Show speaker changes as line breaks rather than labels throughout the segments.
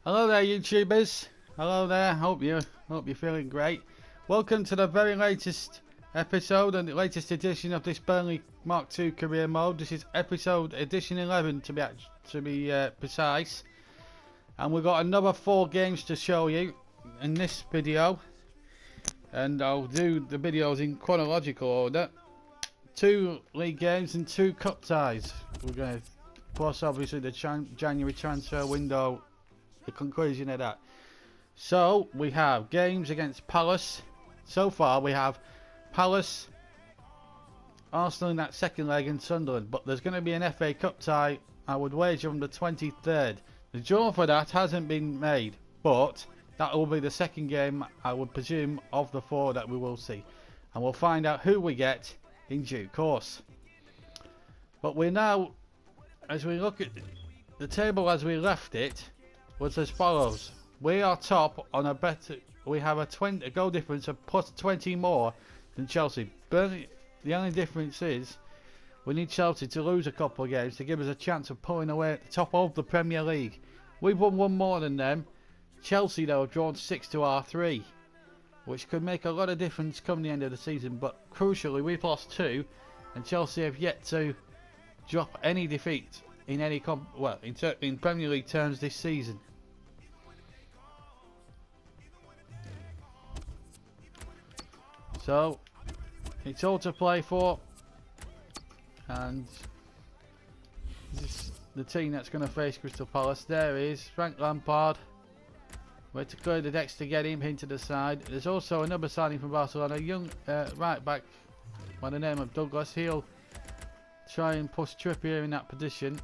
Hello there, YouTubers. Hello there. Hope you're feeling great. Welcome to the very latest episode and the latest edition of this Burnley Mark II career mode. This is episode edition 11 to be precise. And we've got another 4 games to show you in this video. And I'll do the videos in chronological order. 2 league games and 2 cup ties. We're going to plus obviously the January transfer window, the conclusion of that. So we have games against Palace. So far we have Palace, Arsenal in that second leg, and Sunderland. But there's going to be an FA Cup tie, I would wager, on the 23rd. The draw for that hasn't been made, but that will be the second game, I would presume, of the 4 that we will see. And we'll find out who we get in due course. But we're now, as we look at the table as we left it, was as follows. We are top on a better, we have a goal difference of plus 20 more than Chelsea. Burnley, the only difference is we need Chelsea to lose a couple of games to give us a chance of pulling away at the top of the Premier League. We've won 1 more than them. Chelsea though have drawn 6 to our 3, which could make a lot of difference come the end of the season. But crucially, we've lost 2, and Chelsea have yet to drop any defeat in any in Premier League terms this season. So it's all to play for, and this is the team that's going to face Crystal Palace. There is Frank Lampard. Way to clear the decks to get him into the side. There's also another signing from Barcelona, a young right back by the name of Douglas. He'll try and push Trippier in that position.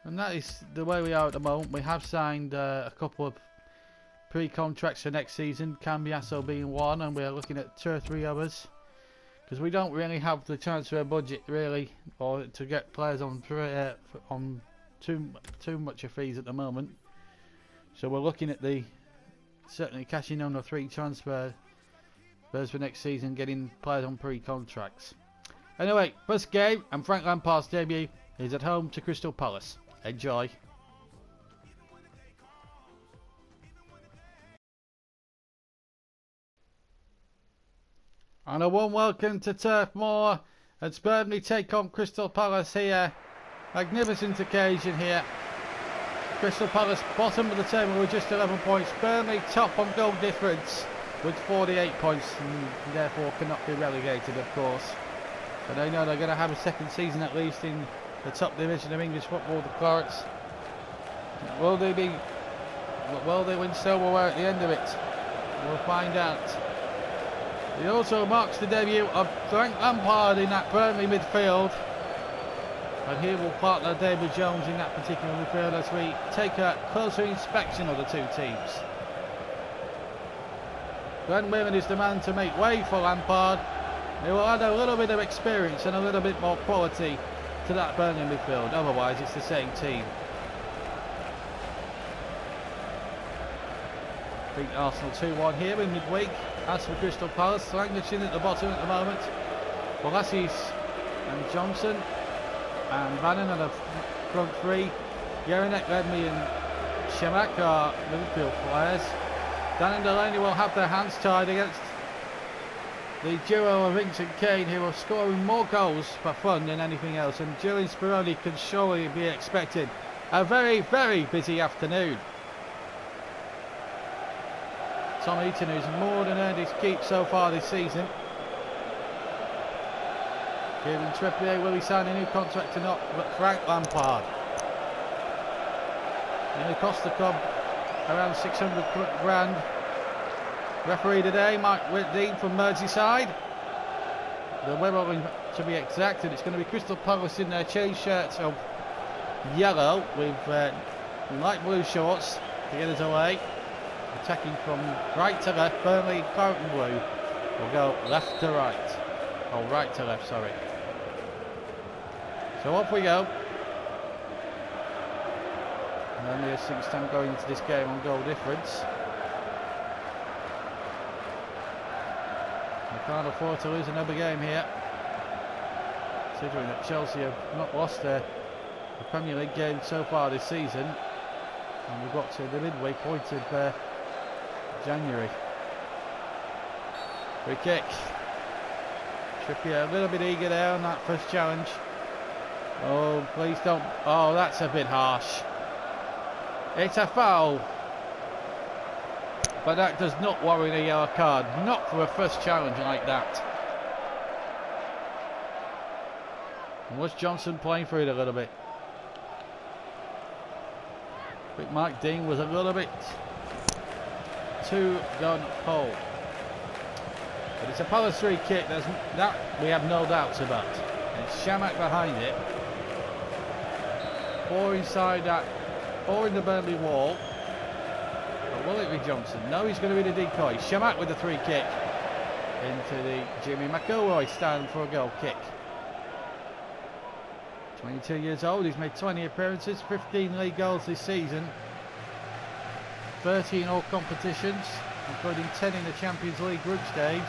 And that is the way we are at the moment. We have signed a couple of pre-contracts for next season, Cambiasso being one, and we're looking at 2 or 3 others. Because we don't really have the transfer budget really, or to get players on too much of fees at the moment. So we're looking at certainly cashing on the 3 transfers for next season, getting players on pre-contracts. Anyway, first game, and Frank Lampard's debut is at home to Crystal Palace. Enjoy. And a warm welcome to Turf Moor as Burnley take on Crystal Palace here. Magnificent occasion here. Crystal Palace bottom of the table with just 11 points. Burnley top on goal difference with 48 points, and therefore cannot be relegated, of course. But they know they're going to have a second season at least in the top division of English football, the Clarets. Will they win silverware at the end of it? We'll find out. It also marks the debut of Frank Lampard in that Burnley midfield. And he will partner David Jones in that particular midfield as we take a closer inspection of the 2 teams. Glenn Whelan is the man to make way for Lampard. He will add a little bit of experience and a little bit more quality to that Burnley midfield. Otherwise, it's the same team. Beat Arsenal 2-1 here in midweek. As for Crystal Palace, languishing at the bottom at the moment. Bolasis and Johnson and Bannon are the front 3. Jelinek, Ledley and Shemak are midfield players. Dan and Delaney will have their hands tied against the duo of Vince and Kane, who are scoring more goals for fun than anything else. And Julian Speroni can surely be expected a very, very busy afternoon. Tom Eaton, who's more than earned his keep so far this season. Kieran Trippier, will he sign a new contract or not? But Frank Lampard. It cost the club around 600 grand. Referee today, Mike Whitdean from Merseyside. The winner, to be exact, and it's going to be Crystal Palace in their change shirts of yellow with light blue shorts to get us away. Attacking from right to left, Burnley claret and blue will go left to right. Oh, right to left, sorry. So off we go. And only a 6th time going into this game on goal difference. We can't afford to lose another game here, considering that Chelsea have not lost the Premier League game so far this season. And we've got to the midway point of January. Free kick. Trippier a little bit eager there on that first challenge. Oh, please don't. Oh, that's a bit harsh. It's a foul. But that does not warrant a yellow card. Not for a first challenge like that. And was Johnson playing through it a little bit? But Mark Dean was a little bit too gun-ho. But it's a Palace free kick. That we have no doubts about. And it's Shamak behind it. 4 inside that. 4 in the Burnley wall. But will it be Johnson? No, he's going to be the decoy. Shamak with the free kick into the Jimmy McIlroy stand for a goal kick. 22 years old, he's made 20 appearances, 15 league goals this season, 30 in all competitions, including 10 in the Champions League group stage.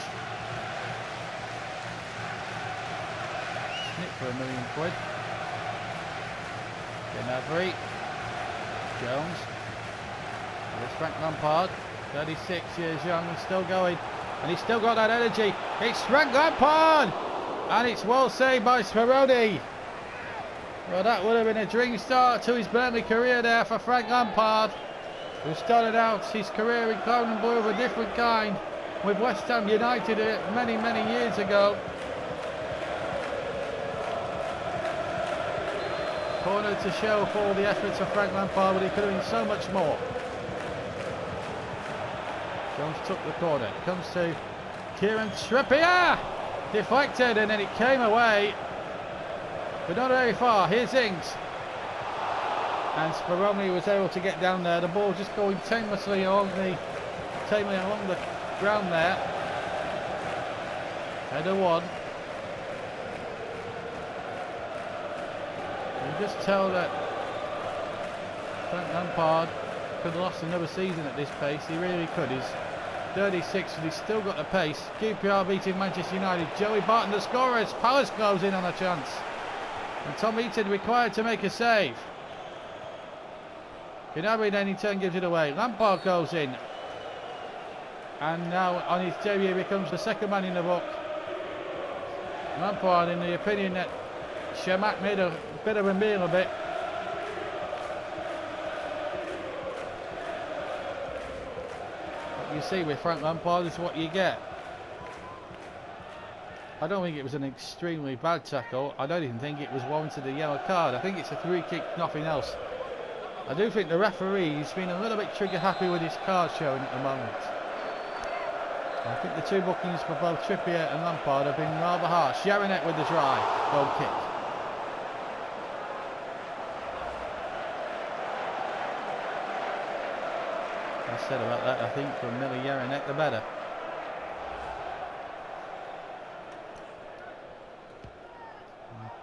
Snip for £1 million. Gnabry, Jones, there's Frank Lampard, 36 years young and still going, and he's still got that energy. It's Frank Lampard, and it's well saved by Speroni. Well, that would have been a dream start to his Burnley career there for Frank Lampard, who started out his career in clown and blue of a different kind with West Ham United many, many years ago. Corner to show for all the efforts of Frank Lampard, but he could have been so much more. Jones took the corner, comes to Kieran Trippier, deflected, and then it came away. But not very far. Here's Ings. And Speroni was able to get down there. The ball just going tamely along the ground there. Header 1. You can just tell that Frank Lampard could have lost another season at this pace. He really could. He's 36 and he's still got the pace. QPR beating Manchester United. Joey Barton the scorers. Palace goes in on a chance. And Tom Heaton required to make a save. Gnabry then in turn gives it away. Lampard goes in. And now on his debut becomes the second man in the book. Lampard in the opinion that Shamak made a bit of a meal of it. What you see with Frank Lampard is what you get. I don't think it was an extremely bad tackle. I don't even think it was warranted a yellow card. I think it's a free kick, nothing else. I do think the referee's been a little bit trigger happy with his card showing at the moment. I think the 2 bookings for both Trippier and Lampard have been rather harsh. Jaranek with the try, goal kick. I said about that, I think from Millie Jaranek the better.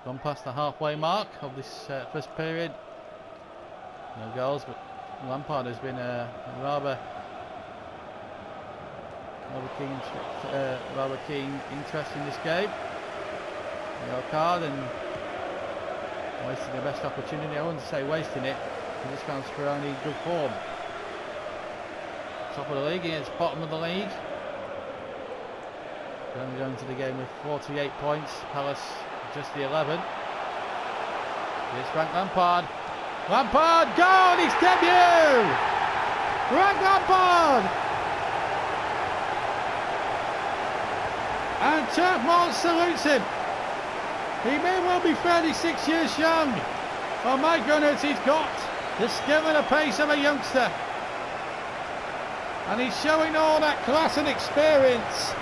Gone past the halfway mark of this first period. No goals, but Lampard has been a rather keen interest in this game. Yellow card and wasting the best opportunity. I wouldn't say wasting it. He just found Speroni in good form. Top of the league against bottom of the league. Going to the game with 48 points. Palace just the 11. Here's Frank Lampard. Lampard, goal! His debut! Frank Lampard! And Turf Moor salutes him. He may well be 36 years young. Oh my goodness, he's got the skill and the pace of a youngster. And he's showing all that class and experience.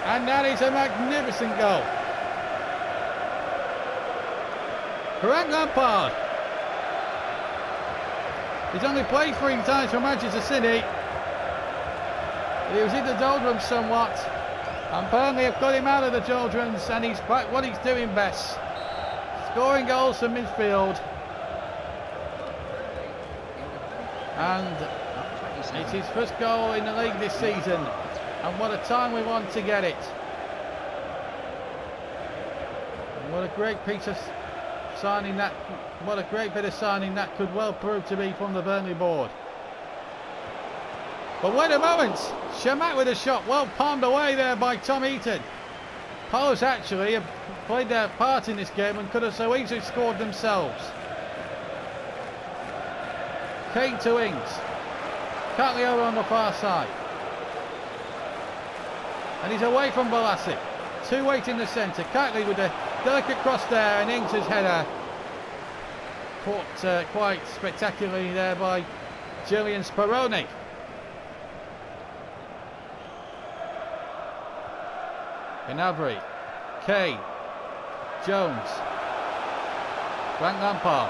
And that is a magnificent goal. Frank Lampard. He's only played 3 times for Manchester City. But he was in the doldrums somewhat. And Burnley have got him out of the doldrums and he's back what he's doing best. Scoring goals from midfield. And it's his first goal in the league this season. And what a time we want to get it. And what a great piece of signing that, what a great bit of signing that could well prove to be from the Burnley board. But wait a moment, Shamak with a shot, well palmed away there by Tom Eaton. Palace actually have played their part in this game and could have so easily scored themselves. Kane to Ings. Catley over on the far side. And he's away from Balassi. Two wait in the centre. Catley with a delicate cross there, and Ings' header caught quite spectacularly there by Julian Speroni. Gnabry, Kane, Jones, Frank Lampard,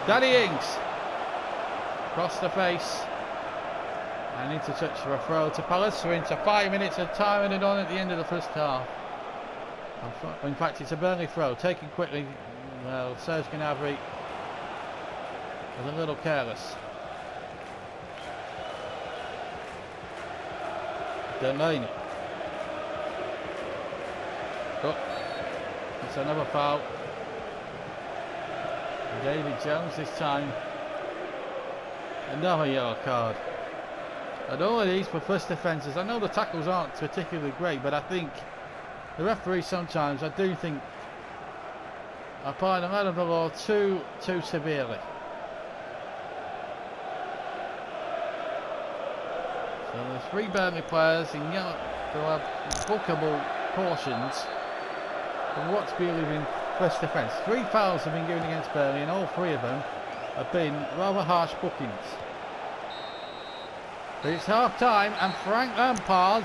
Danny Ings, across the face, and into touch for a throw to Palace. We're into 5 minutes of time added on at the end of the first half. In fact, it's a Burnley throw, taken quickly. Well, Serge Gnabry was a little careless. Delaney. Oh, it's another foul. David Jones this time. Another yellow card. And all of these for first offences. I know the tackles aren't particularly great, but I think the referees sometimes, I do think, are applying a lot of the law too severely. So there's 3 Burnley players in yellow who have bookable cautions for what's been first offence. 3 fouls have been given against Burnley, and all 3 of them have been rather harsh bookings. But it's half time, and Frank Lampard,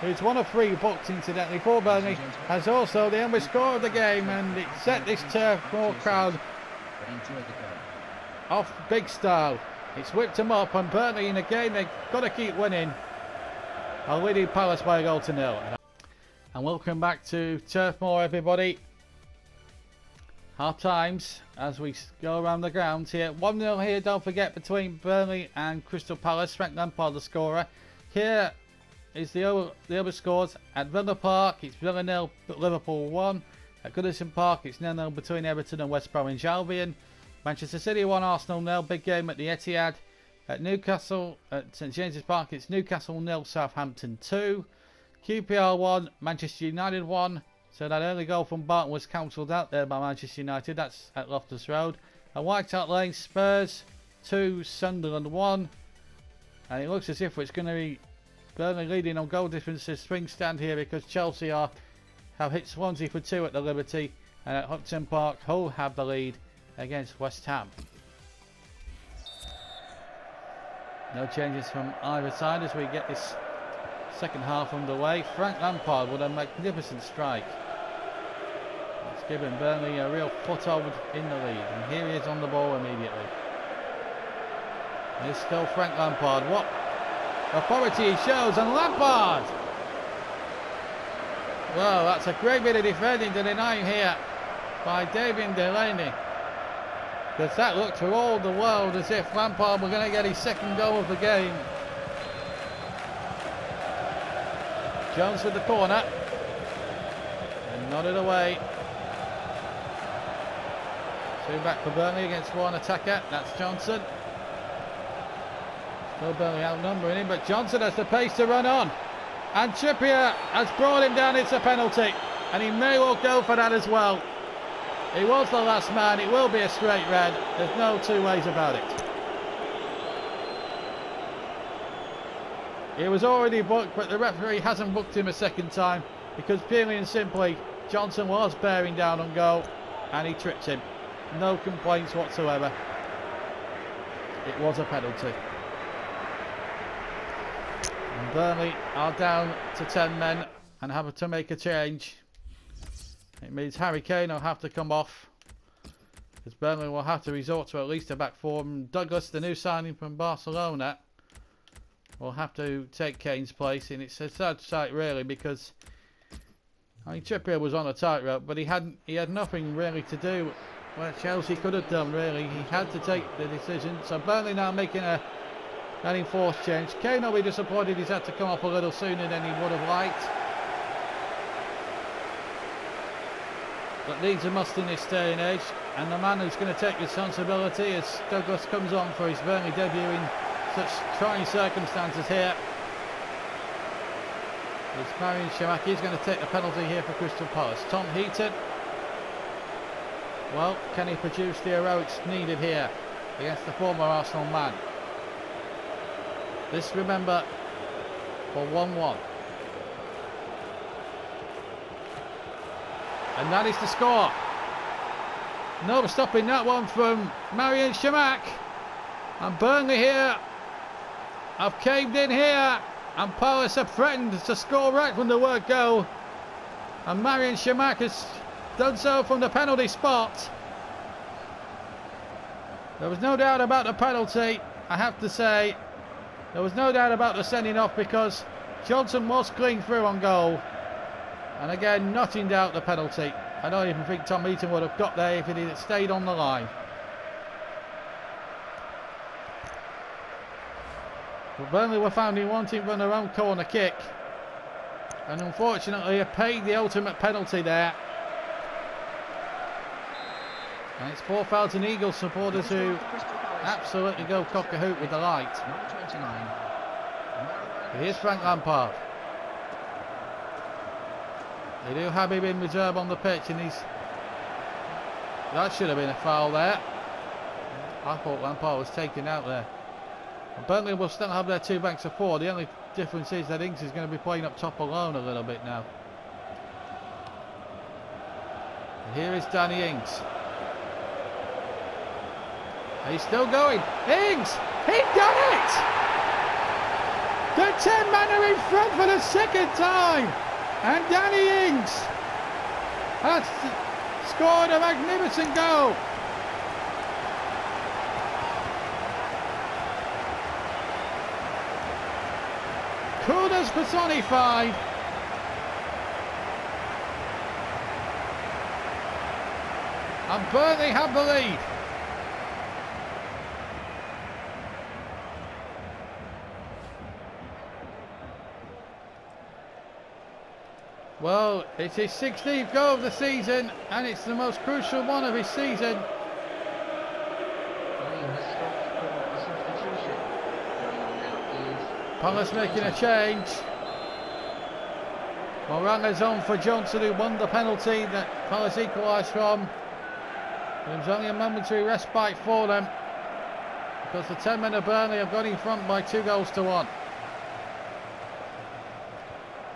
who's 1 of 3 booked incidentally for Burnley, has also the only score of the game, and it set this Turf Moor crowd off big style. It's whipped them up, and Burnley in a game they've got to keep winning are leading Palace by a goal to 0. And welcome back to Turf Moor, everybody. Half times as we go around the grounds here. 1-0 here, don't forget, between Burnley and Crystal Palace. Frank Lampard the scorer. Here is the other scores. At Villa Park it's Villa 0, Liverpool 1. At Goodison Park it's 0-0 between Everton and West Bromwich Albion. Manchester City 1, Arsenal 0. Big game at the Etihad. At Newcastle, at St James's Park it's Newcastle 0, Southampton 2. QPR 1, Manchester United 1. So that early goal from Barton was cancelled out there by Manchester United. That's at Loftus Road. At White Hart Lane, Spurs 2, Sunderland 1. And it looks as if it's going to be Burnley leading on goal differences. Swing stand here because Chelsea have hit Swansea for 2 at the Liberty. And at Upton Park, Hull have the lead against West Ham. No changes from either side as we get this second half underway. Frank Lampard with a magnificent strike. It's given Burnley a real foothold in the lead, and here he is on the ball immediately. There's still Frank Lampard. What authority he shows, and Lampard! Well, that's a great bit of defending to deny here by David Delaney, because that looked for all the world as if Lampard were going to get his second goal of the game. Jones with the corner and nodded away. 2 back for Burnley against 1 attacker. That's Johnson. Still Burnley outnumbering him, but Johnson has the pace to run on. And Trippier has brought him down. It's a penalty, and he may well go for that as well. He was the last man. It will be a straight red. There's no 2 ways about it. He was already booked, but the referee hasn't booked him a second time because purely and simply Johnson was bearing down on goal and he tripped him. No complaints whatsoever. It was a penalty. And Burnley are down to 10 men and have to make a change. It means Harry Kane will have to come off, because Burnley will have to resort to at least a back 4. Douglas, the new signing from Barcelona, will have to take Kane's place, and it's a sad sight really, because I mean Trippier was on a tightrope, but he had nothing really to do what Chelsea could have done really. He had to take the decision. So Burnley now making an enforced change. Kane will be disappointed he's had to come off a little sooner than he would have liked. but needs a must in this day and age, and the man who's going to take responsibility as Douglas comes on for his Burnley debut in such trying circumstances here. It's Marian Chamakh. He's going to take the penalty here for Crystal Palace. Tom Heaton. Well, can he produce the heroics needed here against the former Arsenal man? This, remember, for 1-1. And that is the score. No stopping that one from Marian Chamakh. And Burnley here have caved in here. And Palace have threatened to score right from the word go. And Marian Chamakh has done so from the penalty spot. There was no doubt about the penalty, I have to say. There was no doubt about the sending off because Johnson was clean through on goal. And again, not in doubt the penalty. I don't even think Tom Heaton would have got there if he had stayed on the line. But Burnley were found in wanting from their own corner kick. And unfortunately, have paid the ultimate penalty there. And it's poor Felton Eagles supporters who absolutely go cock-a-hoot with the light. Here's Frank Lampard. They do have him in reserve on the pitch, and that should have been a foul there. I thought Lampard was taken out there. And Burnley will still have their two banks of four. The only difference is that Ings is going to be playing up top alone a little bit now. And here is Danny Ings. He's still going. Ings! He done it! The 10 men are in front for the second time! And Danny Ings has scored a magnificent goal. Coolness personified. And Burnley have the lead. Well, it's his 16th goal of the season, and it's the most crucial one of his season. Palace making a change. Moranga's on for Johnson, who won the penalty that Palace equalised from. It was only a momentary respite for them, because the 10 men of Burnley have got in front by 2-1.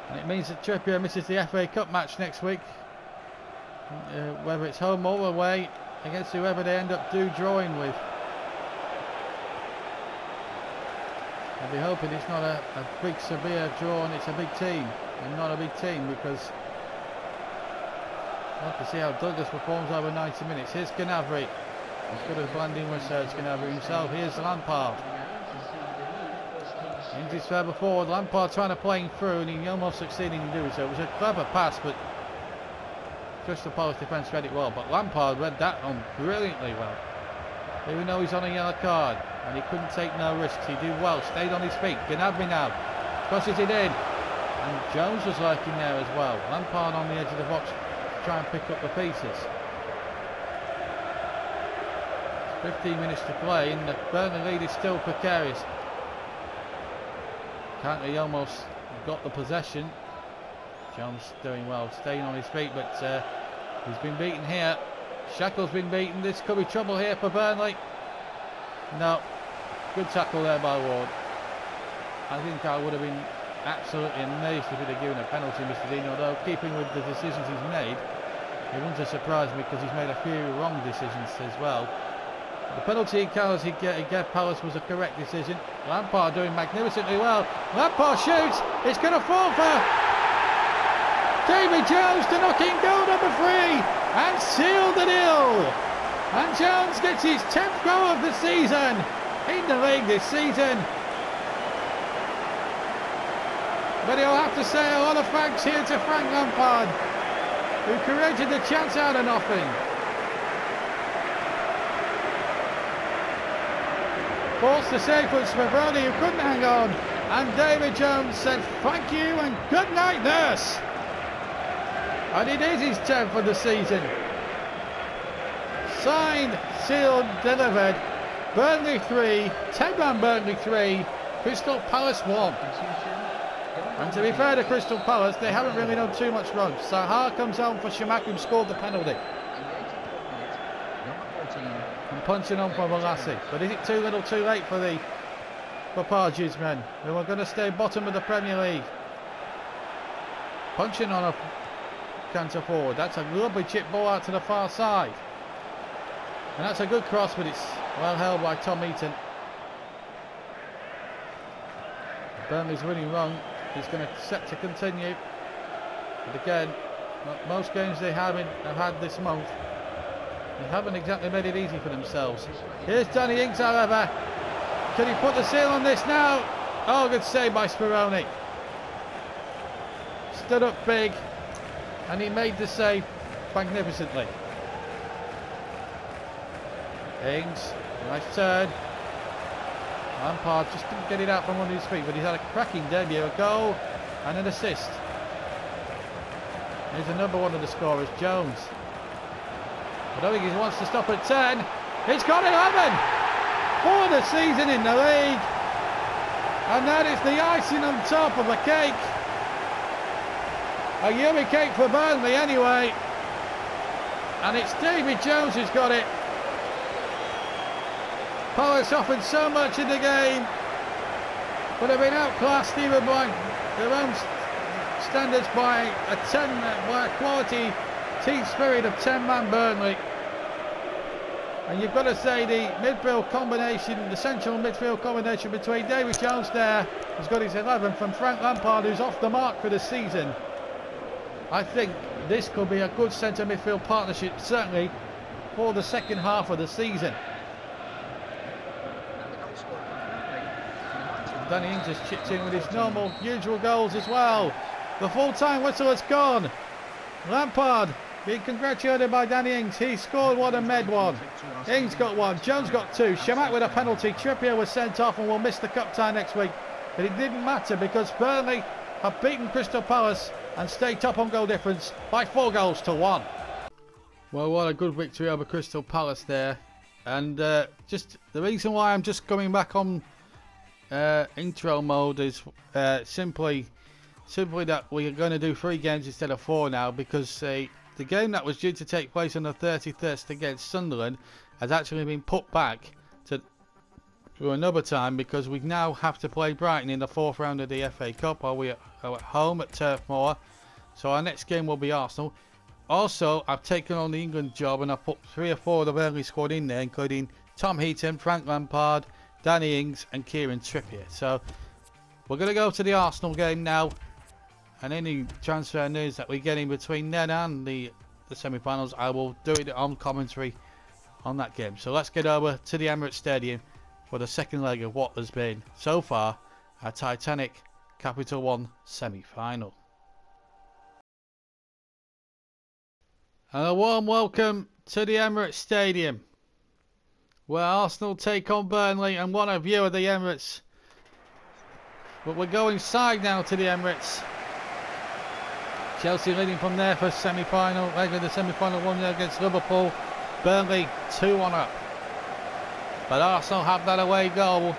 And it means that Trippier misses the FA Cup match next week, whether it's home or away, against whoever they end up drawing with. I'll be hoping it's not a big severe draw and it's a big team and not a big team, because I'll have to see how Douglas performs over 90 minutes. Here's Gnabry. He's good at blending with Serge Gnabry himself. Here's Lampard. Ings is further forward. Lampard trying to play him through, and he almost succeeding in doing so. It was a clever pass, but Crystal Palace defence read it well. But Lampard read that on brilliantly well. Even though he's on a yellow card, and he couldn't take no risks. He did well, stayed on his feet. Gnabry now crosses it in, and Jones was lurking there as well. Lampard on the edge of the box to try and pick up the pieces. 15 minutes to play, and the Burnley lead is still precarious. Currently almost got the possession. Jones doing well, staying on his feet, but he's been beaten here. Shackle's been beaten. This could be trouble here for Burnley. No, good tackle there by Ward. I think I would have been absolutely amazed if he'd have given a penalty, Mr. Dean, although keeping with the decisions he's made, it wouldn't have surprised me because he's made a few wrong decisions as well. The penalty Carlos he gave Palace was a correct decision. Lampard doing magnificently well. Lampard shoots. It's going to fall for David Jones to knock in goal number 3 and seal the deal. And Jones gets his 10th goal of the season in the league this season. But he'll have to say a lot of thanks here to Frank Lampard, who created the chance out of nothing. Forced the safeties for Burnley, who couldn't hang on, and David Jones said thank you and good night, nurse. And it is his 10th for the season. Signed, sealed, delivered. Burnley 3, 10-man Burnley 3, Crystal Palace 1. And to be fair to Crystal Palace, they haven't really done too much wrong. Sahar comes home for Shamak, who scored the penalty. And punching on for Velassi. But is it too little too late for Pardew's men, who are going to stay bottom of the Premier League? Punching on a canter forward. That's a lovely chip ball out to the far side. And that's a good cross, but it's well held by Tom Eaton. Burnley's winning run is going to set to continue. But again, like most games they have had this month, they haven't exactly made it easy for themselves. Here's Danny Ings, however. Can he put the seal on this now? Oh, good save by Speroni. Stood up big, and he made the save magnificently. Ings, nice turn. Lampard just didn't get it out from under his feet, but he's had a cracking debut, a goal and an assist. Here's another one of the scorers, Jones. I don't think he wants to stop at 10. He's got 11 for the season in the league. And that is the icing on top of a cake. A yummy cake for Burnley anyway. And it's David Jones who's got it. Palace offered so much in the game, but have been outclassed even by their own standards by a quality team spirit of 10-man Burnley. And you've got to say the midfield combination, the central midfield combination between David Jones there, who's got his 11, from Frank Lampard, who's off the mark for the season. I think this could be a good centre midfield partnership, certainly for the second half of the season. Danny Ings has chipped in with his normal, usual goals as well. The full-time whistle has gone. Lampard being congratulated by Danny Ings. He scored one and made one. Ings got one. Jones got two. Shamak with a penalty. Trippier was sent off and will miss the cup tie next week. But it didn't matter because Burnley have beaten Crystal Palace and stayed top on goal difference by 4 goals to 1. Well, what a good victory over Crystal Palace there. And just the reason why I'm just coming back on intro mode is simply that we are going to do 3 games instead of 4 now, because the game that was due to take place on the 31st against Sunderland has actually been put back to another time, because we now have to play Brighton in the 4th round of the FA Cup, while we are at home at Turf Moor. So our next game will be Arsenal. Also, I've taken on the England job and I've put 3 or 4 of the Burnley squad in there, including Tom Heaton, Frank Lampard, Danny Ings and Kieran Trippier. So we're going to go to the Arsenal game now, and any transfer news that we get in between then and the semi-finals, I will do it on commentary on that game. So let's get over to the Emirates Stadium for the second leg of what has been so far a Titanic Capital One semi-final. And a warm welcome to the Emirates Stadium, where Arsenal take on Burnley, and what a view of the Emirates. But we're going side now to the Emirates. Chelsea leading from there for semi-final, leg of the semi-final 1-0 against Liverpool. Burnley 2-1 up. But Arsenal have that away goal.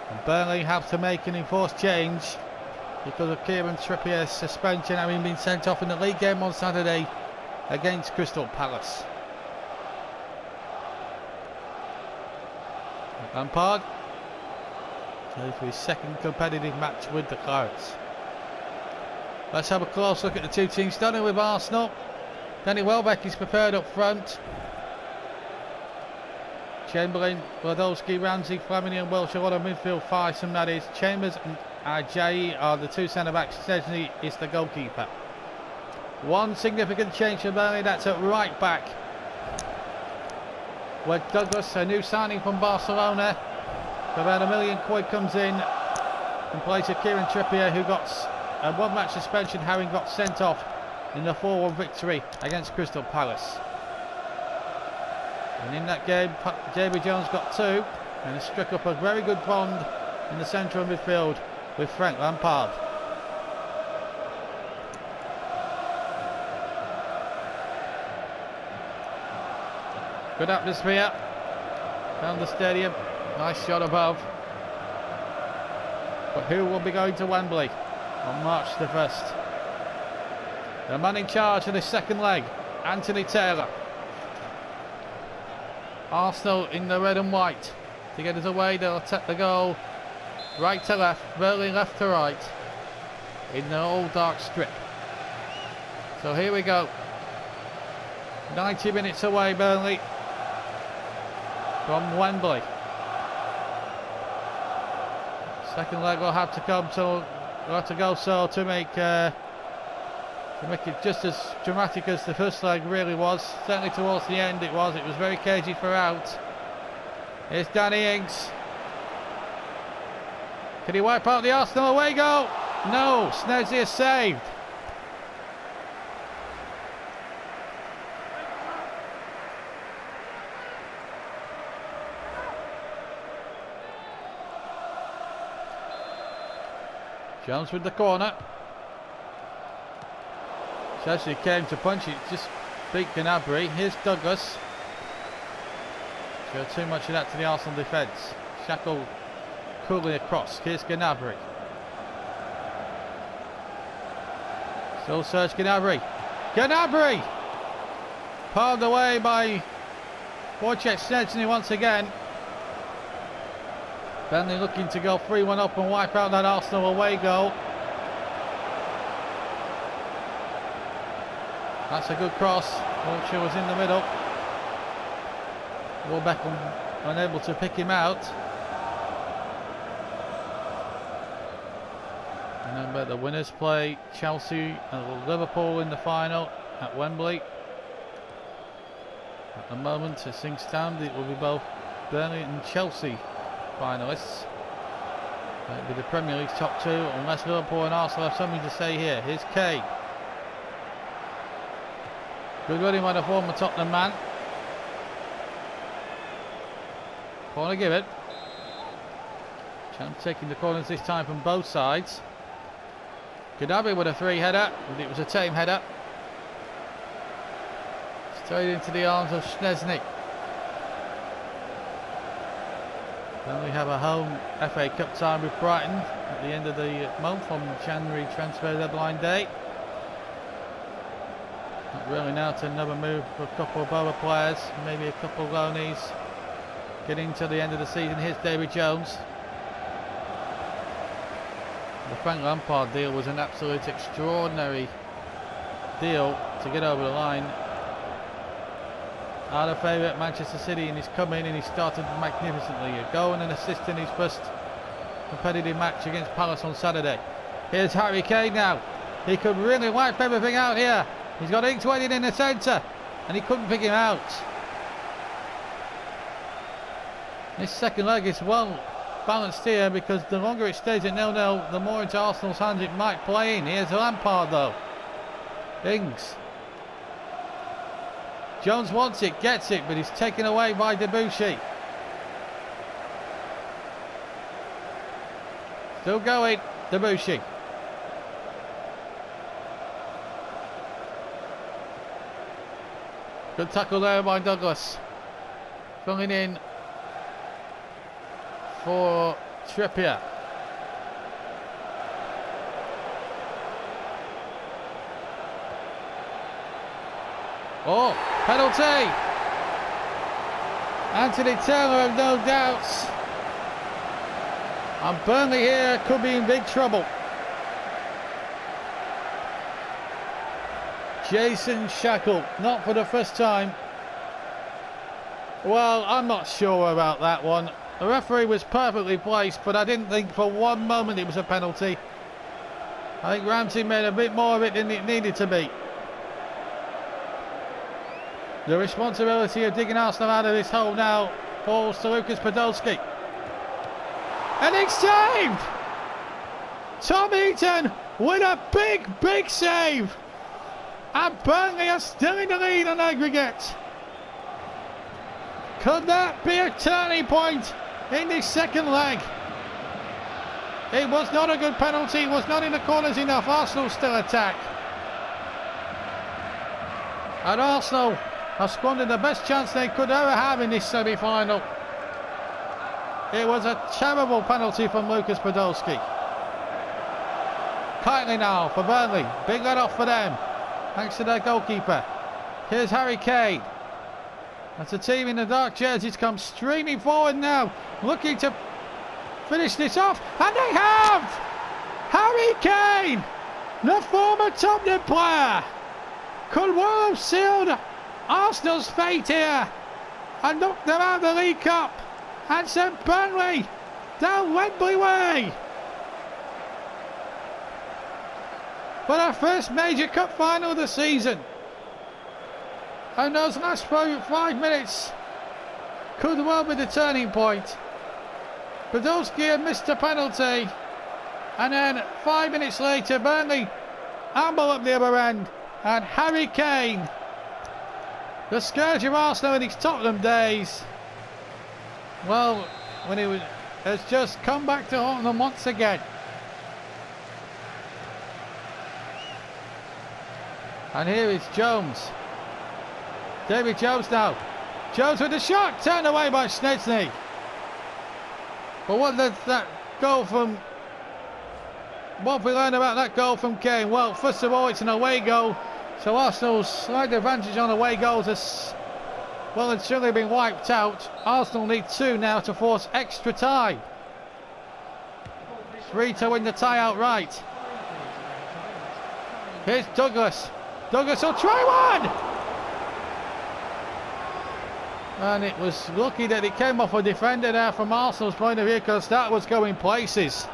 And Burnley have to make an enforced change because of Kieran Trippier's suspension, having been sent off in the league game on Saturday against Crystal Palace. Lampard for his second competitive match with the Clarets. Let's have a close look at the two teams, starting with Arsenal. Danny Welbeck is prepared up front. Chamberlain, Podolski, Ramsey, Flamini and Welsh are on a midfield foursome, that is. Chambers and Ajayi are the 2 centre-backs. Chesney is the goalkeeper. One significant change for Burnley, that's at right back, where Douglas, a new signing from Barcelona, for about £1 million, comes in place of Kieran Trippier, who got a 1-match suspension, having got sent off in the 4-1 victory against Crystal Palace. And in that game, David Jones got 2 and has struck up a very good bond in the central midfield with Frank Lampard. Good atmosphere down the stadium. Nice shot above. But who will be going to Wembley on March the 1st? The man in charge of the second leg, Anthony Taylor. Arsenal in the red and white. To get us away, they'll attack the goal. Right to left, Burnley left to right. In the old dark strip. So here we go. 90 minutes away, Burnley. From Wembley. Second leg will have to come, so we'll have to go so to make it just as dramatic as the first leg really was. Certainly towards the end it was. It was very cagey throughout. Here's Danny Ings. Can he wipe out the Arsenal away goal? No, Snezzy is saved. Jones with the corner. Chelsea came to punch it, just beat Gnabry. Here's Douglas. Showed too much of that to the Arsenal defence. Shackle coolly across. Here's Gnabry. Still Serge Gnabry. Gnabry! Palmed away by Wojciech Szczęsny once again. Burnley looking to go 3-1 up and wipe out that Arsenal away goal. That's a good cross. Wilshere was in the middle. Warbeck unable to pick him out. Remember, the winners play Chelsea and Liverpool in the final at Wembley. At the moment, as things stand, it will be both Burnley and Chelsea finalists. It'll be the Premier League's top two, unless Liverpool and Arsenal have something to say here. Here's Kane. Good running by the former Tottenham man. Corner give it. Champ taking the corners this time from both sides. Gnabry with a free header, but it was a tame header. Straight into the arms of Szczęsny. Then we have a home FA Cup tie with Brighton at the end of the month on January transfer deadline day. Not really now to another move for a couple of other players, maybe a couple of loanees. Getting to the end of the season. Here's David Jones. The Frank Lampard deal was an absolute extraordinary deal to get over the line. Are the favourite Manchester City, and he's come in and he started magnificently. A goal and an assist in his first competitive match against Palace on Saturday. Here's Harry Kane now. He could really wipe everything out here. He's got Ings waiting in the centre and he couldn't pick him out. This second leg is well balanced here, because the longer it stays at 0-0, the more into Arsenal's hands it might play in. Here's Lampard though. Ings. Jones wants it, gets it, but he's taken away by Debussy. Still going, Debussy. Good tackle there by Douglas. Filling in for Trippier. Oh, penalty! Anthony Taylor, have no doubts. And Burnley here could be in big trouble. Jason Shackle, not for the first time. Well, I'm not sure about that one. The referee was perfectly placed, but I didn't think for one moment it was a penalty. I think Ramsey made a bit more of it than it needed to be. The responsibility of digging Arsenal out of this hole now falls to Lucas Podolski. And it's saved! Tom Heaton with a big save! And Burnley are still in the lead on aggregate. Could that be a turning point in this second leg? It was not a good penalty, it was not in the corners enough. Arsenal still attack. And Arsenal have squandered the best chance they could ever have in this semi-final. It was a terrible penalty from Lucas Podolski. Tightly now for Burnley. Big let off for them, thanks to their goalkeeper. Here's Harry Kane. As the team in the dark jerseys come streaming forward now, looking to finish this off, and they have! Harry Kane, the former Tottenham player, could well have sealed Arsenal's fate here and knocked them out of the League Cup and sent Burnley down Wembley way for their first major cup final of the season. And those last 5 minutes could well be the turning point. Podolski had missed a penalty, and then 5 minutes later Burnley amble up the other end, and Harry Kane, the scourge of Arsenal in his Tottenham days, well, has just come back to haunt them once again. And here is Jones. David Jones now. Jones with the shot, turned away by Szczesny. But what does that goal from... What have we learned about that goal from Kane? Well, first of all, it's an away goal, so Arsenal's slight advantage on away goals has well and truly been wiped out. Arsenal need 2 now to force extra time. 3 to win the tie outright. Here's Douglas. Douglas will try one! And it was lucky that it came off a defender there from Arsenal's point of view, because that was going places.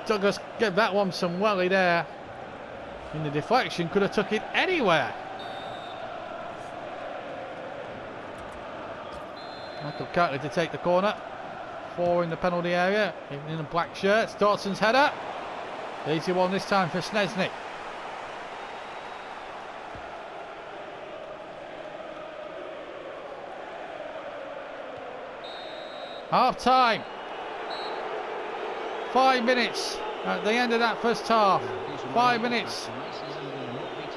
Douglas gave that one some welly there. And the deflection could have took it anywhere. Michael Catley to take the corner. 4 in the penalty area, even in the black shirts. Dawson's header. Easy one this time for Szczesny. Half time. 5 minutes at the end of that first half. 5 minutes.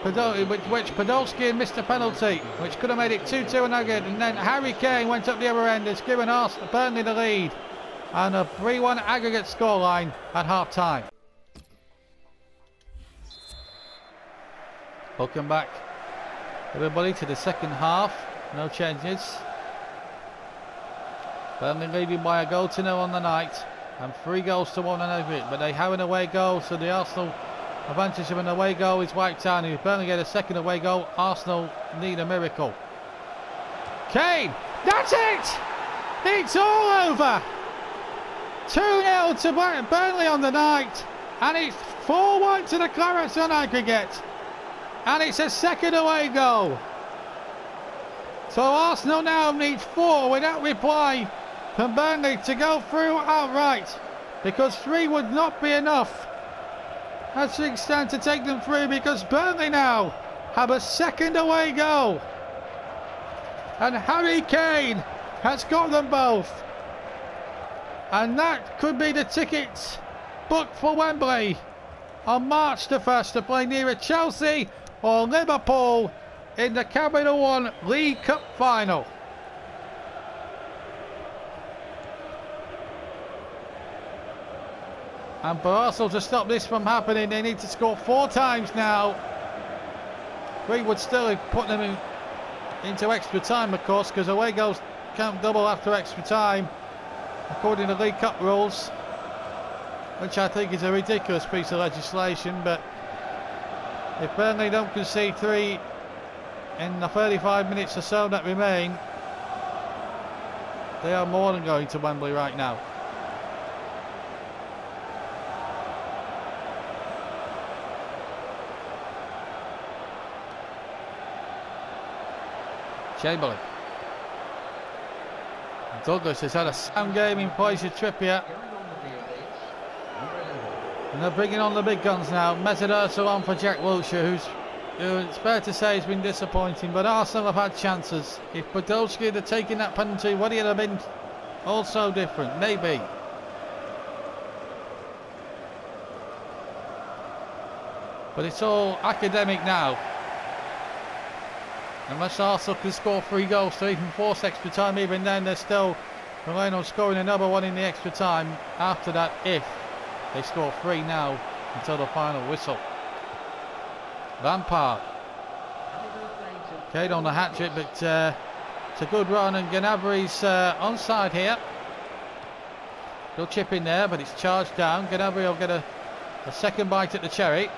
Which Podolski had missed a penalty, which could have made it 2-2 and again. And then Harry Kane went up the other end. It's given Burnley the lead. And a 3-1 aggregate scoreline at half time. Welcome back, everybody, to the second half. No changes. Burnley leading by a goal to 0 on the night, and 3 goals to 1 on aggregate. But they have an away goal, so the Arsenal advantage of an away goal is wiped out. And if Burnley get a second away goal, Arsenal need a miracle. Kane, that's it! It's all over! 2-0 to Burnley on the night, and it's 4-1 to the Clarets on aggregate. And it's a second away goal. So Arsenal now need 4 without reply from Burnley to go through outright, because 3 would not be enough as things stand to take them through, because Burnley now have a second away goal. And Harry Kane has got them both. And that could be the tickets booked for Wembley on March the 1st to play neither Chelsea or Liverpool in the Capital One League Cup final. And for Arsenal to stop this from happening, they need to score 4 times now. 3 would still have put them into extra time, of course, because away goals count double after extra time, according to League Cup rules, which I think is a ridiculous piece of legislation. But if Burnley don't concede 3 in the 35 minutes or so that remain, they are more than going to Wembley right now. Chamberlain. Douglas has had a sound game in place of Trippier. And they're bringing on the big guns now. Mesut Ozil on for Jack Wilshere, who it's fair to say has been disappointing, but Arsenal have had chances. If Podolski had taken that penalty, would he have been also different? Maybe. But it's all academic now. Unless Arsenal can score 3 goals to even force extra time, even then they're still relying on scoring another one in the extra time after that, if they score 3 now until the final whistle. Lampard. Kane on the hat-trick, but it's a good run, and Gnabry's onside here. He'll chip in there, but it's charged down. Gnabry will get a second bite at the cherry.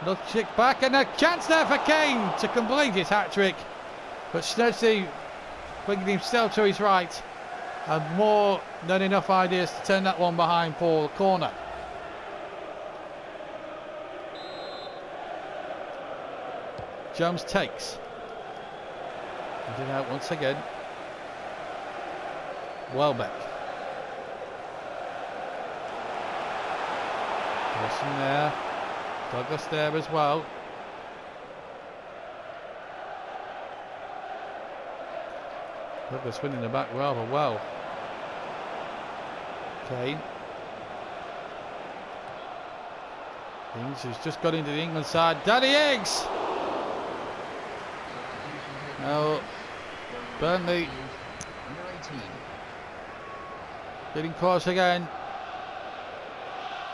He'll kick back, and a chance there for Kane to complete his hat-trick. But Schneiderlin bringing himself to his right, and more than enough ideas to turn that one behind for the corner. Jones takes. And it out once again. Welbeck. Wilson there. Douglas there as well. Douglas winning the back rather well. Kane. Ings, who's just got into the England side. Danny Ings! Now, Burnley getting close again.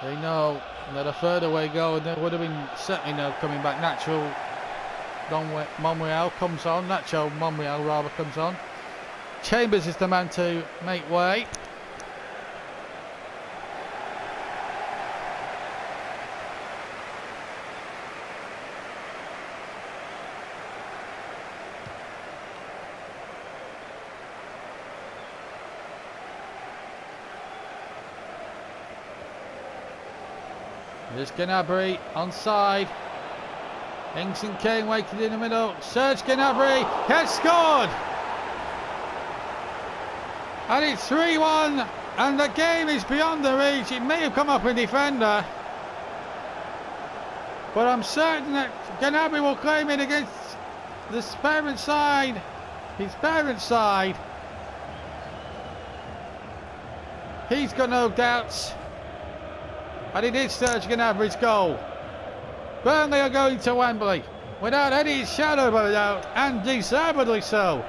They know that a further way goal, and there would have been certainly no coming back. Nacho Monreal comes on. Nacho Monreal rather comes on. Chambers is the man to make way. There's Gnabry onside. Ings and Kane waited in the middle. Serge Gnabry has scored! And it's 3-1, and the game is beyond the reach. It may have come up a defender, but I'm certain that Gnabry will claim it against his parent side. His parent side. He's got no doubts. And it is Serge Gnabry's goal. Burnley are going to Wembley without any shadow of a doubt, and deservedly so.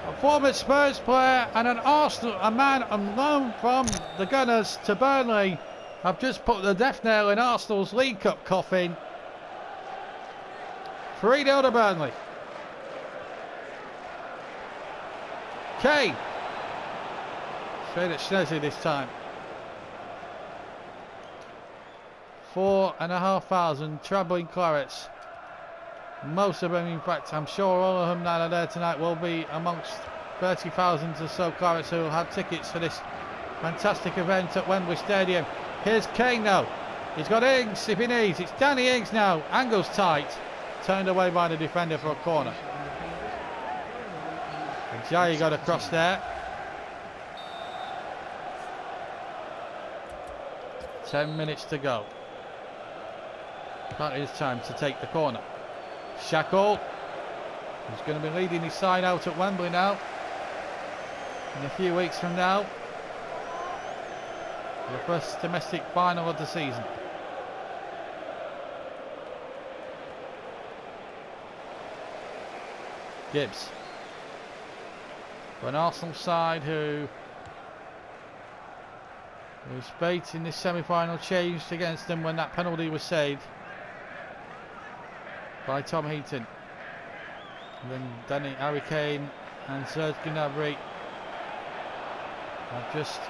A former Spurs player and an Arsenal, a man on loan from the Gunners to Burnley, have just put the death nail in Arsenal's League Cup coffin. 3-0 to Burnley. Kane. Straight at Schneiderlin this time. 4,500 travelling clarets. Most of them, in fact, I'm sure all of them that are there tonight will be amongst 30,000 or so clarets who will have tickets for this fantastic event at Wembley Stadium. Here's Kane now. He's got Ings if he needs. It's Danny Ings now. Angle's tight. Turned away by the defender for a corner. And Jai got across there. 10 minutes to go. That is time to take the corner. Shackle, who's going to be leading his side out at Wembley now. In a few weeks from now. The first domestic final of the season. Gibbs. For an Arsenal side whose fate in this semi-final changed against them when that penalty was saved by Tom Heaton. And then Harry Kane and Serge Gnabry have just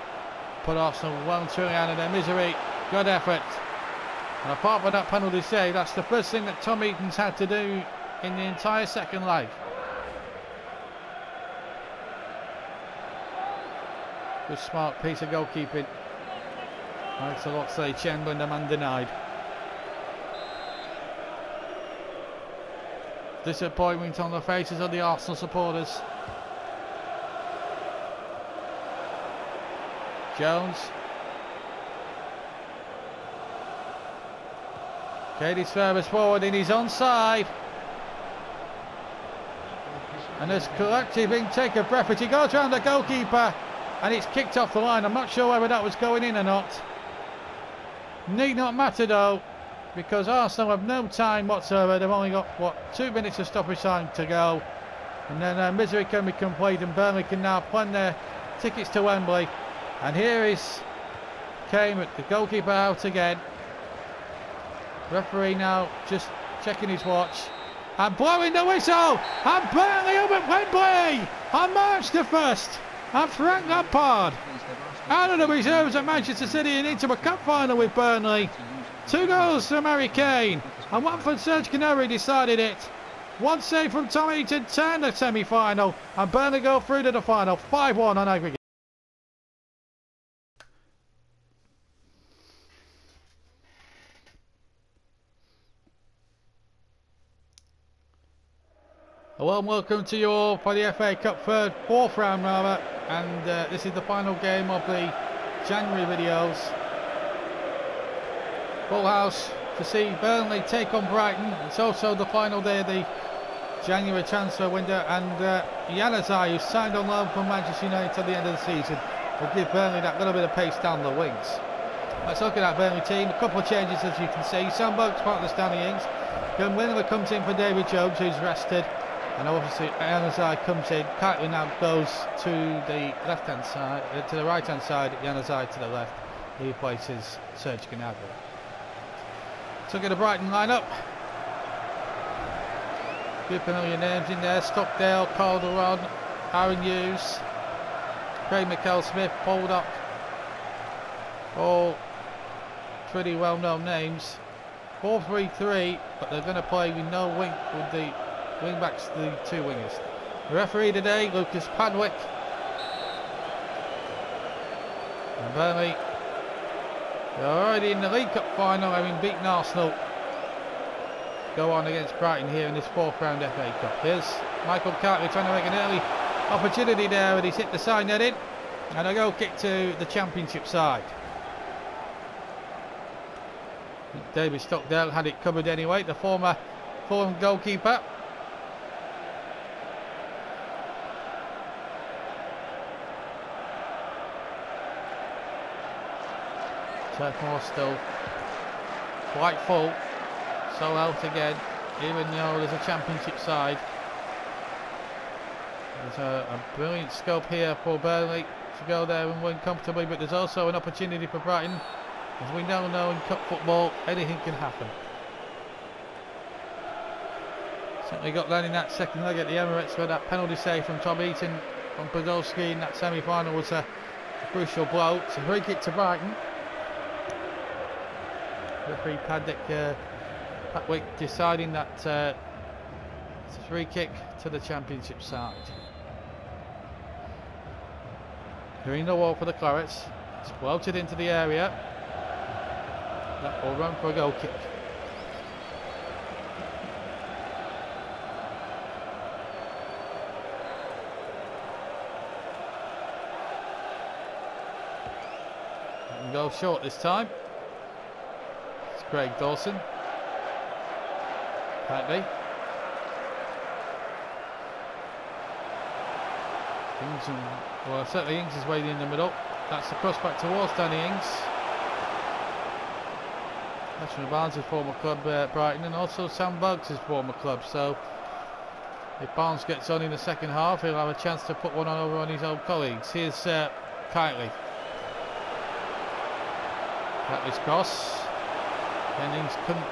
put Arsenal well and truly out of their misery. Good effort. And apart from that penalty save, that's the first thing that Tom Heaton's had to do in the entire second leg. Good smart piece of goalkeeping. Alex Oxlade-Chamberlain, the man denied. Disappointment on the faces of the Arsenal supporters. Jones. Katie's furthest forward and he's onside. And there's collective intake of breath as he goes round the goalkeeper and it's kicked off the line. I'm not sure whether that was going in or not. Need not matter though. because Arsenal have no time whatsoever. They've only got, what, 2 minutes of stoppage time to go. And then misery can be complete, and Burnley can now plan their tickets to Wembley. And here is Kane with the goalkeeper out again. Referee now just checking his watch and blowing the whistle. And Burnley up at Wembley on March the 1st. And Frank Lampard out of the reserves at Manchester City and into a cup final with Burnley. 2 goals from Harry Kane, and 1 from Serge Gnabry decided it. 1 save from Tom Heaton turned the semi-final, and Burnley go through to the final 5-1 on aggregate. A warm welcome to you all for the FA Cup fourth round rather, and this is the final game of the January videos. Full house to see Burnley take on Brighton. It's also the final day of the January transfer window, and Januzaj, who signed on loan from Manchester United till the end of the season, will give Burnley that little bit of pace down the wings. Let's look at that Burnley team. A couple of changes, as you can see. Sam Boak's part of the Stanley Ings. Winner comes in for David Jones, who's rested, and obviously Januzaj comes in. Kightly now goes to the left-hand side, to the right-hand side. Januzaj to the left. He replaces Serge Gnabry. So get a Brighton lineup. Few familiar names in there: Stockdale, Calderon, Aaron Hughes, Craig McKell-Smith, Poldock. All pretty well-known names. 4-3-3, but they're going to play with no wing, with the wing backs, the 2 wingers. The referee today, Lucas Padwick. And Burnley, they're already in the League Cup final, having beaten Arsenal. Go on against Brighton here in this 4th round FA Cup. Here's Michael Cartley trying to make an early opportunity there, but he's hit the side netting. And a goal kick to the Championship side. David Stockdale had it covered anyway, the former Fulham goalkeeper. Turfmoor still quite full, so out again, even though there's a Championship side. There's a brilliant scope here for Burnley to go there and win comfortably, but there's also an opportunity for Brighton. As we now know, in cup football, anything can happen. Certainly got that in that second leg at the Emirates, where that penalty save from Tom Heaton from Podolski in that semi-final was a crucial blow. It's a free kick to Brighton. Referee Padwick deciding that it's a free kick to the Championship side. Doing the wall for the Clarets. It's floated into the area. That will run for a goal kick. And go short this time. It's Craig Dawson. Kightly. Well, certainly Ings is waiting in the middle. That's the cross back towards Danny Ings. That's from Barnes' former club, Brighton, and also Sam Boak's former club. So if Barnes gets on in the second half, he'll have a chance to put one on over on his old colleagues. Here's Kightly. Kightly's cross. Then Ings couldn't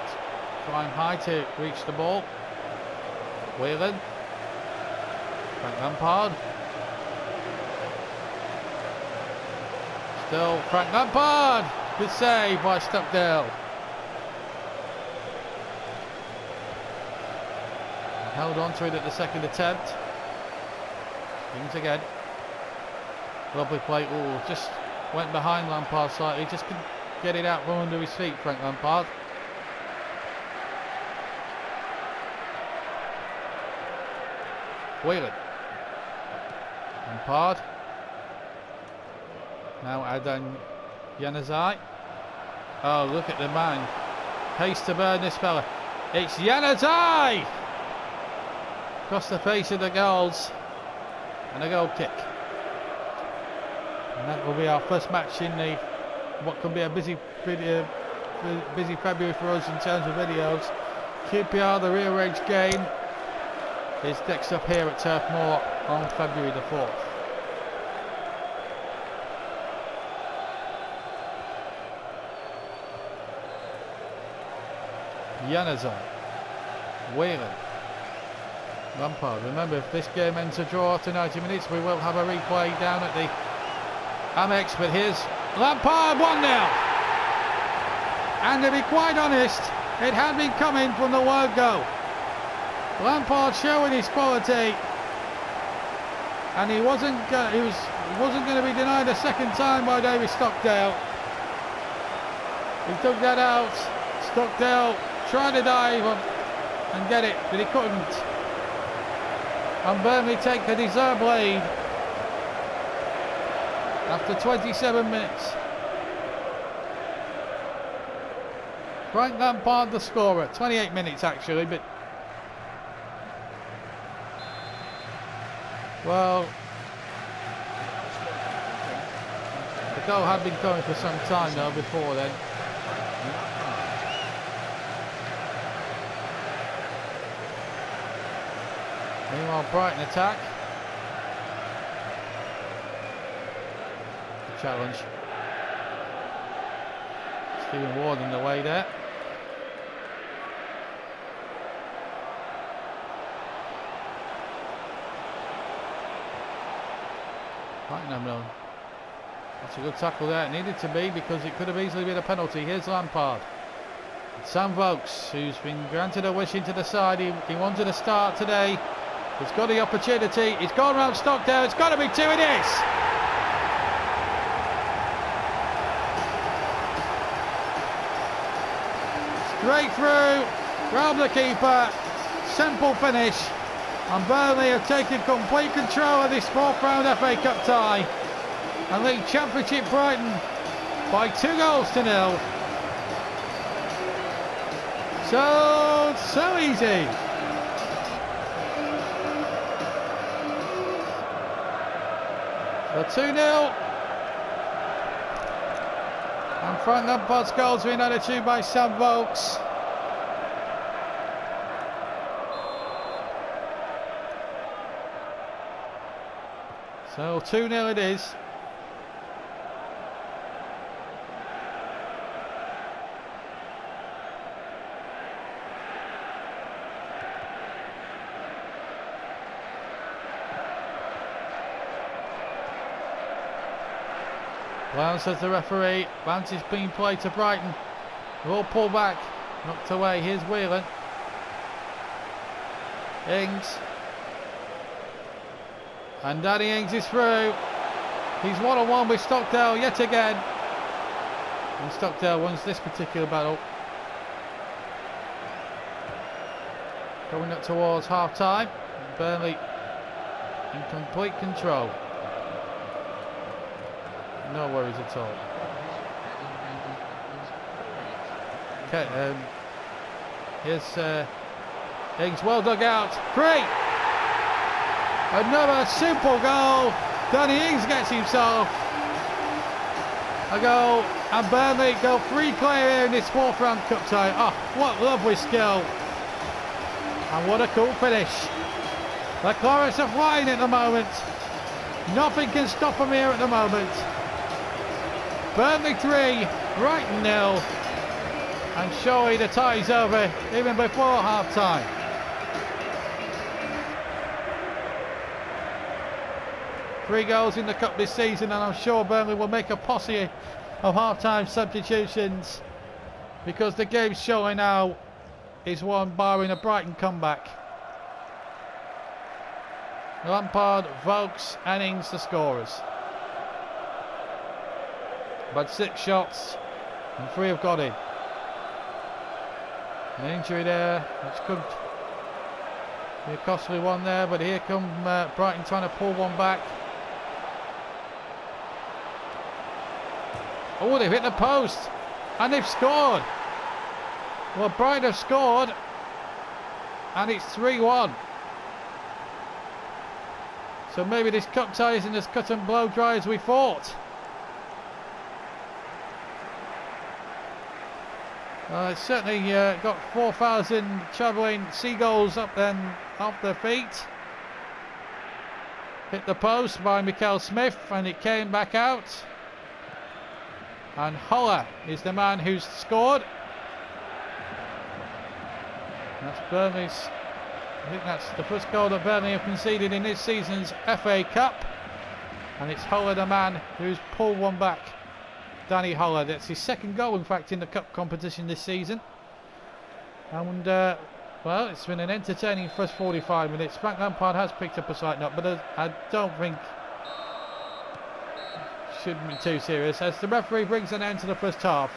climb high to reach the ball. Whelan. Frank Lampard. Still Frank Lampard. Good save by Stockdale. Held on to it at the second attempt. Ings again. Lovely play. Oh, just went behind Lampard slightly. Just couldn't get it out from under his feet, Frank Lampard. Whelan. Lampard. Now Adnan Januzaj. Oh, look at the man. Pace to burn this fella. It's Januzaj! Across the face of the goals. And a goal kick. And that will be our first match in the what can be a busy busy February for us in terms of videos. QPR, the rearranged game, is next up here at Turf Moor on February the 4th. Januzaj, Whelan, Lampard. Remember, if this game ends a draw after 90 minutes, we will have a replay down at the Amex. But here's Lampard, 1-0. And to be quite honest, it had been coming from the word go. Lampard showing his quality, and he wasn't going to be denied a second time by David Stockdale. He took that out. Stockdale tried to dive and get it, but he couldn't. And Burnley take the deserved lead after 27 minutes. Frank Lampard the scorer, 28 minutes actually, but well, the goal had been coming for some time though before then. Meanwhile, Brighton attack. The challenge. Stephen Ward in the way there. Brighton, that's a good tackle there. It needed to be, because it could have easily been a penalty. Here's Lampard. Sam Vokes, who's been granted a wish into the side. He wanted to start today. He's got the opportunity. He's gone round Stockdale. It's got to be 2. It is. Straight through, round the keeper. Simple finish. And Burnley have taken complete control of this 4th round FA Cup tie and lead Championship Brighton by 2-0. So easy. So 2-0. And Frank Lampard's goals being added to by Sam Vokes. So 2-0 it is. Well, says the referee. Advance is being played to Brighton. They're all pulled back, knocked away. Here's Whelan. Ings. And Danny Ings is through. He's one-on-one with Stockdale yet again. And Stockdale wins this particular battle. Going up towards half-time. Burnley in complete control. No worries at all. Okay, here's Ings, well dug out. 3. Another simple goal. Danny Ings gets himself a goal, and Burnley go 3 clear here in this 4th round cup tie. Oh, what lovely skill. And what a cool finish. The Chorus are flying at the moment. Nothing can stop them here at the moment. Burnley 3, Brighton 0. And surely the tie's over even before half time. Three goals in the cup this season, and I'm sure Burnley will make a posse of half-time substitutions, because the game's showing now is one barring a Brighton comeback. Lampard, Vokes and Ings the scorers. But 6 shots and 3 have got in. An injury there, which could be a costly one there, but here come Brighton trying to pull one back. Oh, they've hit the post and they've scored. Well, Brighton have scored and it's 3-1. So maybe this cup tie isn't as cut and blow dry as we thought. It's certainly got 4,000 travelling seagulls up then off their feet. Hit the post by Mikel Smith and it came back out. And Holler is the man who's scored. That's Burnley's. I think that's the first goal that Burnley have conceded in this season's FA Cup. And it's Holler, the man who's pulled one back. Danny Holler. That's his second goal, in fact, in the cup competition this season. And, well, it's been an entertaining first 45 minutes. Frank Lampard has picked up a slight knock, but I don't think shouldn't be too serious as the referee brings an end to the first half.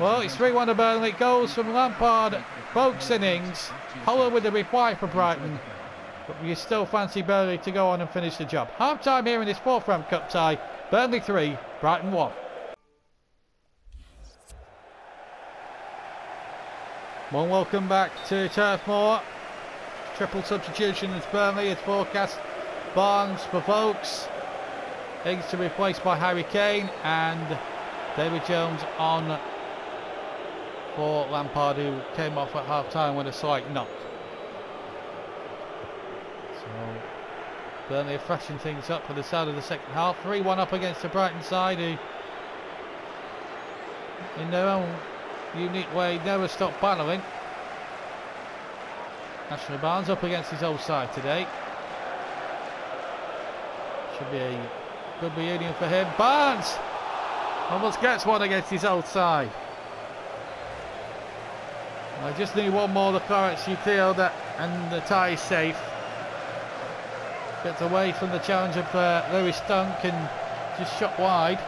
Well, it's 3-1 to Burnley. Goals from Lampard, Folkes innings. Holler with the reply for Brighton. But you still fancy Burnley to go on and finish the job. Half time here in this fourth round cup tie. Burnley 3, Brighton 1. Well, welcome back to Turf Moor. Triple substitution as Burnley is forecast. Barnes for Folkes. Ings to be replaced by Harry Kane. And David Jones on for Lampard, who came off at half time with a slight knock. So Burnley are freshening things up for the start of the second half. 3-1 up against the Brighton side, who in their own unique way never stop battling. Ashley Barnes up against his old side today. Should be a good reunion for him. Barnes almost gets one against his old side. I just need one more. The Clarets, you feel that, and the tie is safe. Gets away from the challenge of Lewis Dunk and just shot wide.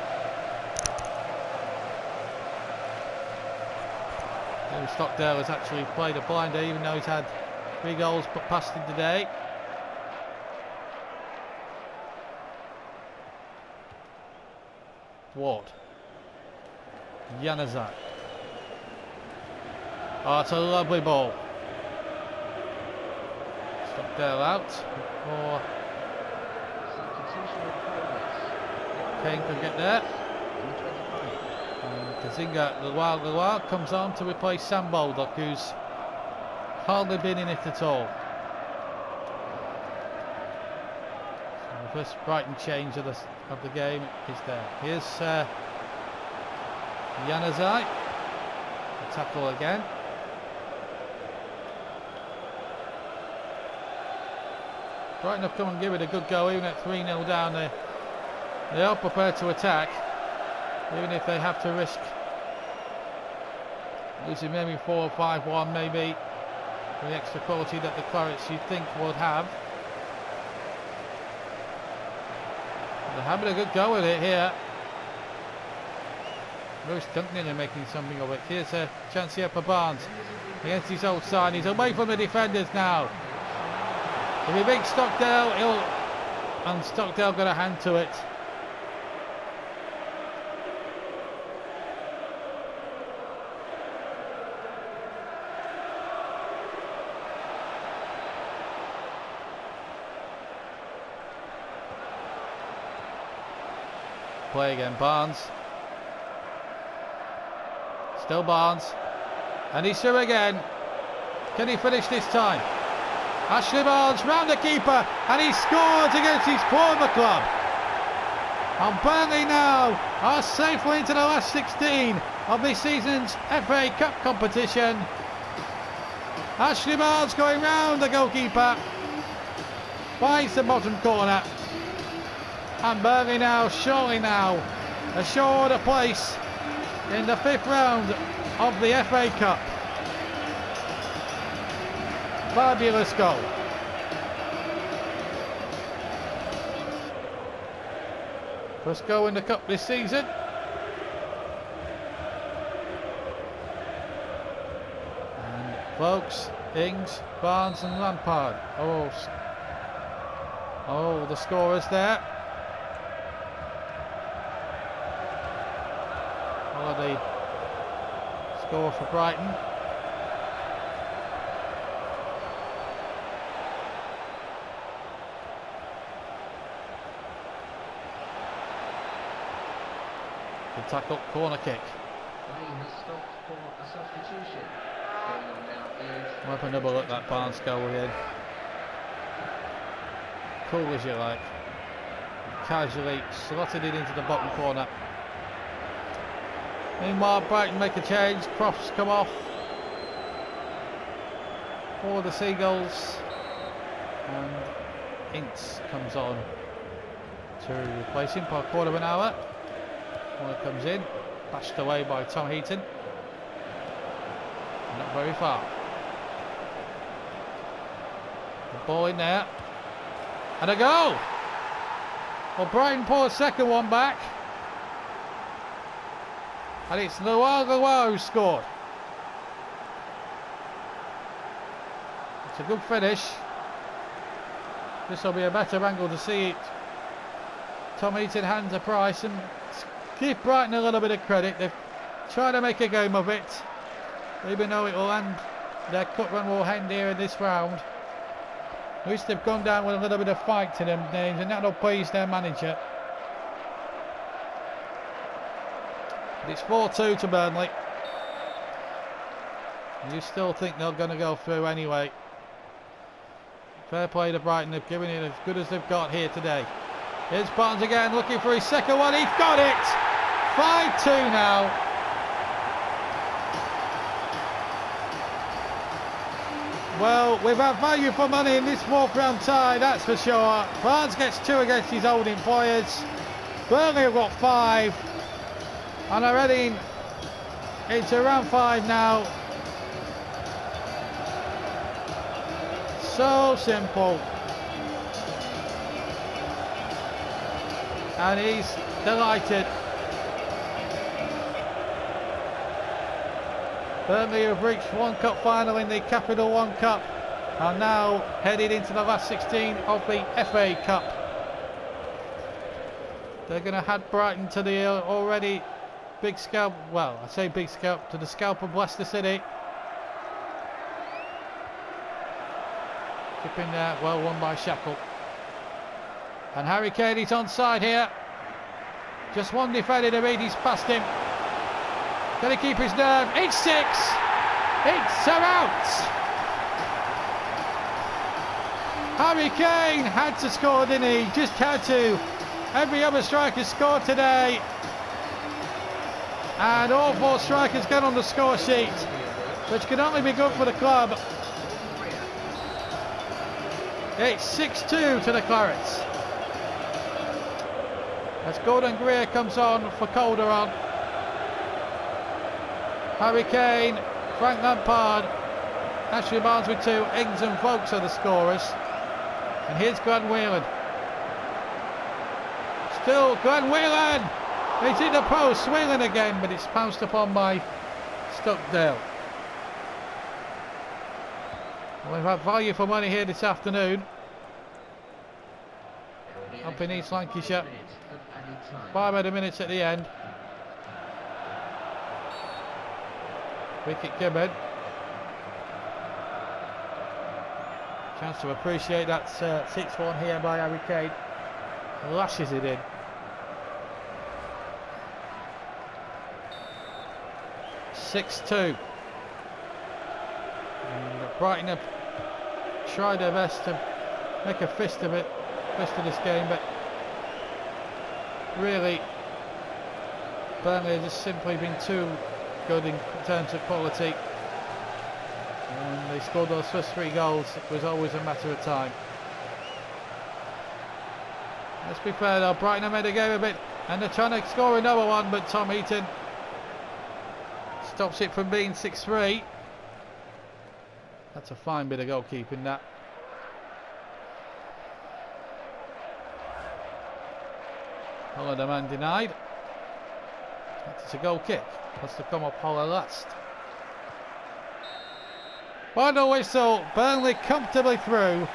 Stockdale has actually played a blinder, even though he's had 3 goals put past him today. Ward. Januzaj. Oh, it's a lovely ball. Stockdale out before Kane could get there. And Kazinga, the wild comes on to replace Sam Baldock, who's hardly been in it at all. So the first Brighton change of the game is there. Here's Januzaj. The tackle again. Brighton have come and give it a good go, even at 3-0 down. They are prepared to attack, even if they have to risk losing maybe 4 or 5-1, maybe with the extra quality that the Clarets you think would have. They're having a good go with it here. Lewis Dunk nearly making something of it. Here's a chance here for Barnes against his old side. He's away from the defenders now. If he beats Stockdale, and Stockdale got a hand to it. Play again, Barnes. Still Barnes. And he's through again. Can he finish this time? Ashley Barnes round the keeper, and he scores against his former club. And Burnley now are safely into the last 16 of this season's FA Cup competition. Ashley Barnes going round the goalkeeper, finds the bottom corner, and Burnley now, surely now, assured a place in the 5th round of the FA Cup. Fabulous goal. First goal in the cup this season. And Folkes, Ings, Barnes and Lampard. Oh, the scorers there. Holiday score for Brighton. Good tackle, corner kick. We'll have another look at that Barnes goal in. Cool as you like. Casually slotted it into the bottom corner. Meanwhile, Brighton make a change. Crofts come off for the Seagulls, and Ince comes on to replace him for a quarter of an hour. Corner comes in, bashed away by Tom Heaton. Not very far. The ball in there, and a goal. Well, Brighton pull a second one back, and it's Luau who scored. It's a good finish. This will be a better angle to see it. Tom Heaton hands a price, and give Brighton a little bit of credit. They've tried to make a game of it, even though it will end, their cup run will end here in this round. At least they've gone down with a little bit of fight to them names, and that'll please their manager. But it's 4-2 to Burnley. You still think they're going to go through anyway. Fair play to Brighton, they've given it as good as they've got here today. Here's Barnes again, looking for his second one, he's got it! 5-2 now. Well, we've had value for money in this fourth round tie, that's for sure. Barnes gets 2 against his old employers. Burnley have got 5. And are heading into round 5 now. So simple. And he's delighted. Burnley have reached one cup final in the Capital One Cup, are now headed into the last 16 of the FA Cup. They're going to head Brighton to the already big scalp, well, I say big scalp, to the scalp of Leicester City. Keeping there, well won by Shackle. And Harry Kane is onside here. Just one defender to beat, he's past him. Can he keep his nerve? It's 6! It's out! Harry Kane had to score, didn't he? Just had to. Every other striker scored today. And all 4 strikers get on the score sheet, which can only be good for the club. It's 6-2 to the Clarets. As Gordon Greer comes on for Calderon. Harry Kane, Frank Lampard, Ashley Barnes with 2, Ings and Vokes are the scorers. And here's Glenn Whelan. Still Glenn Whelan! He's in the post, Whelan again, but it's pounced upon by Stockdale. We've had value for money here this afternoon. Up in East Lancashire. 5 other minutes at the end. Wicket given. Chance to appreciate that 6-1 here by Harry Kane. Lashes it in. (6-2). And Brighton have tried their best to make a fist of this game, but really Burnley have just simply been too good in terms of quality. And they scored those first 3 goals. It was always a matter of time. Let's be fair though, Brighton have made a game of it, and they're trying to score another one, but Tom Heaton stops it from being 6-3. That's a fine bit of goalkeeping, that. Holland, a man denied. It's a goal kick. Has to come up Holler last. Final whistle. Burnley comfortably through.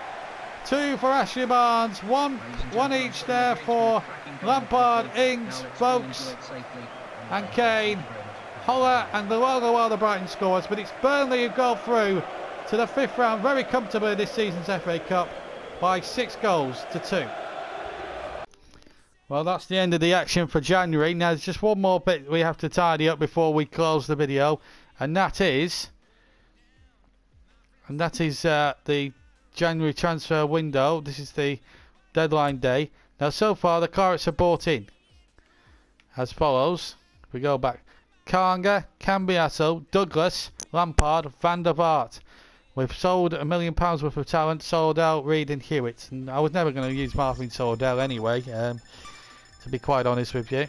2 for Ashley Barnes. One each there for Lampard, Ings, Vokes and Kane. Holler and Luau the Brighton scores, but it's Burnley who go through to the 5th round very comfortably this season's FA Cup by 6 goals to 2. Well, that's the end of the action for January. Now, there's just one more bit we have to tidy up before we close the video, and that is the January transfer window. This is the deadline day. Now, so far the Clarets are bought in as follows. If we go back: Kanga, Cambiasso, Douglas, Lampard, Van der Vaart. We've sold £1 million worth of talent, Soldell, Reed and Hewitt. And I was never going to use Marvin Soldell anyway, to be quite honest with you.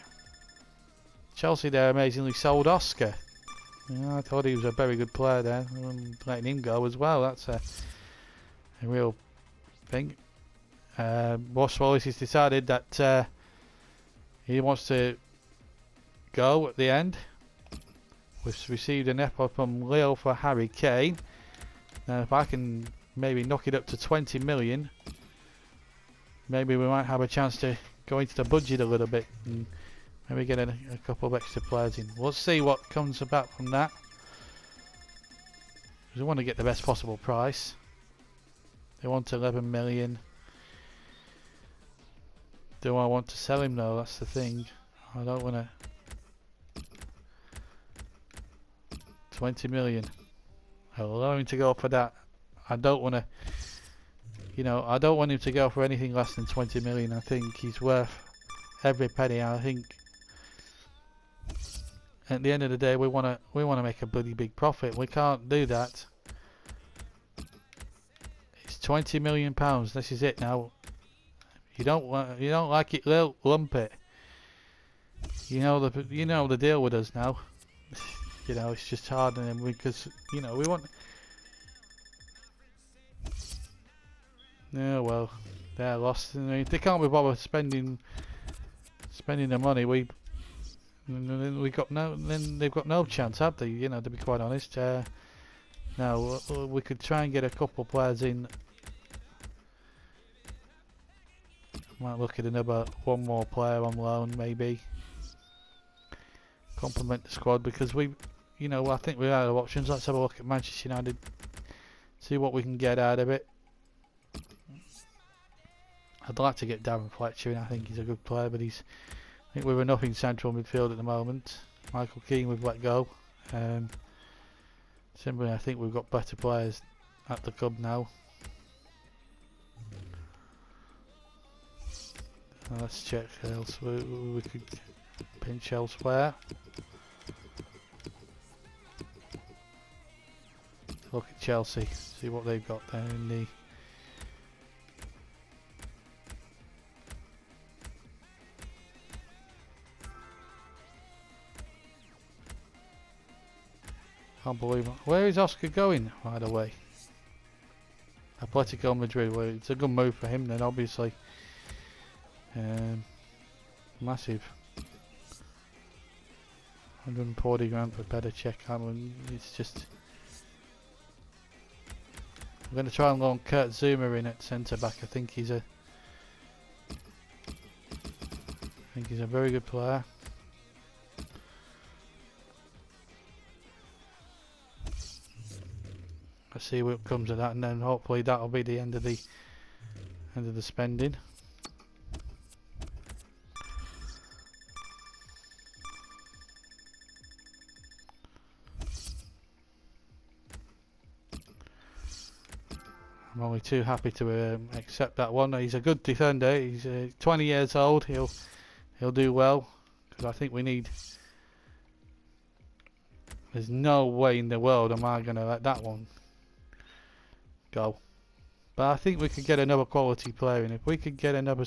Chelsea there amazingly sold Oscar. Yeah, I thought he was a very good player there. Letting him go as well, that's a real thing. Ross Wallace has decided that he wants to go at the end. We've received an offer from Lille for Harry Kane. Now if I can maybe knock it up to 20 million, maybe we might have a chance to go into the budget a little bit and maybe get a couple of extra players in. We'll see what comes about from that. We want to get the best possible price. They want 11 million. Do I want to sell him though? That's the thing. I don't want to. 20 million. I'll allow him to go for that. I don't want to, you know, I don't want him to go for anything less than 20 million. I think he's worth every penny. I think at the end of the day we want to make a bloody big profit. We can't do that. It's 20 million pounds. This is it now. You don't like it, lump it. You know the deal with us now. You know, it's just hard on him because, you know, we want. Yeah, well, they're lost. I mean, if they can't be bothered spending the money, then they've got no chance, have they? You know, to be quite honest. Now we could try and get a couple of players in. Might look at one more player on loan, maybe. Complement the squad because you know, I think we're out of options. Let's have a look at Manchester United. See what we can get out of it. I'd like to get Darren Fletcher in. I think he's a good player, but I think we're enough in central midfield at the moment. Michael Keane we've let go. Simply, I think we've got better players at the club now. Let's check elsewhere. We could pinch elsewhere. Look at Chelsea, see what they've got there in the. Can't believe it. Where is Oscar going, by the way? Atletico Madrid. Well, it's a good move for him then, obviously. Massive. 140 grand for better check. I mean, it's just. I'm going to try and loan Kurt Zuma in at centre back. I think he's a very good player. Let's see what comes of that, and then hopefully that'll be the end of the spending. I'm only too happy to accept that one. He's a good defender. He's 20 years old. He'll do well because I think we need. There's no way in the world am I going to let that one go. But I think we could get another quality player, and if we could get another,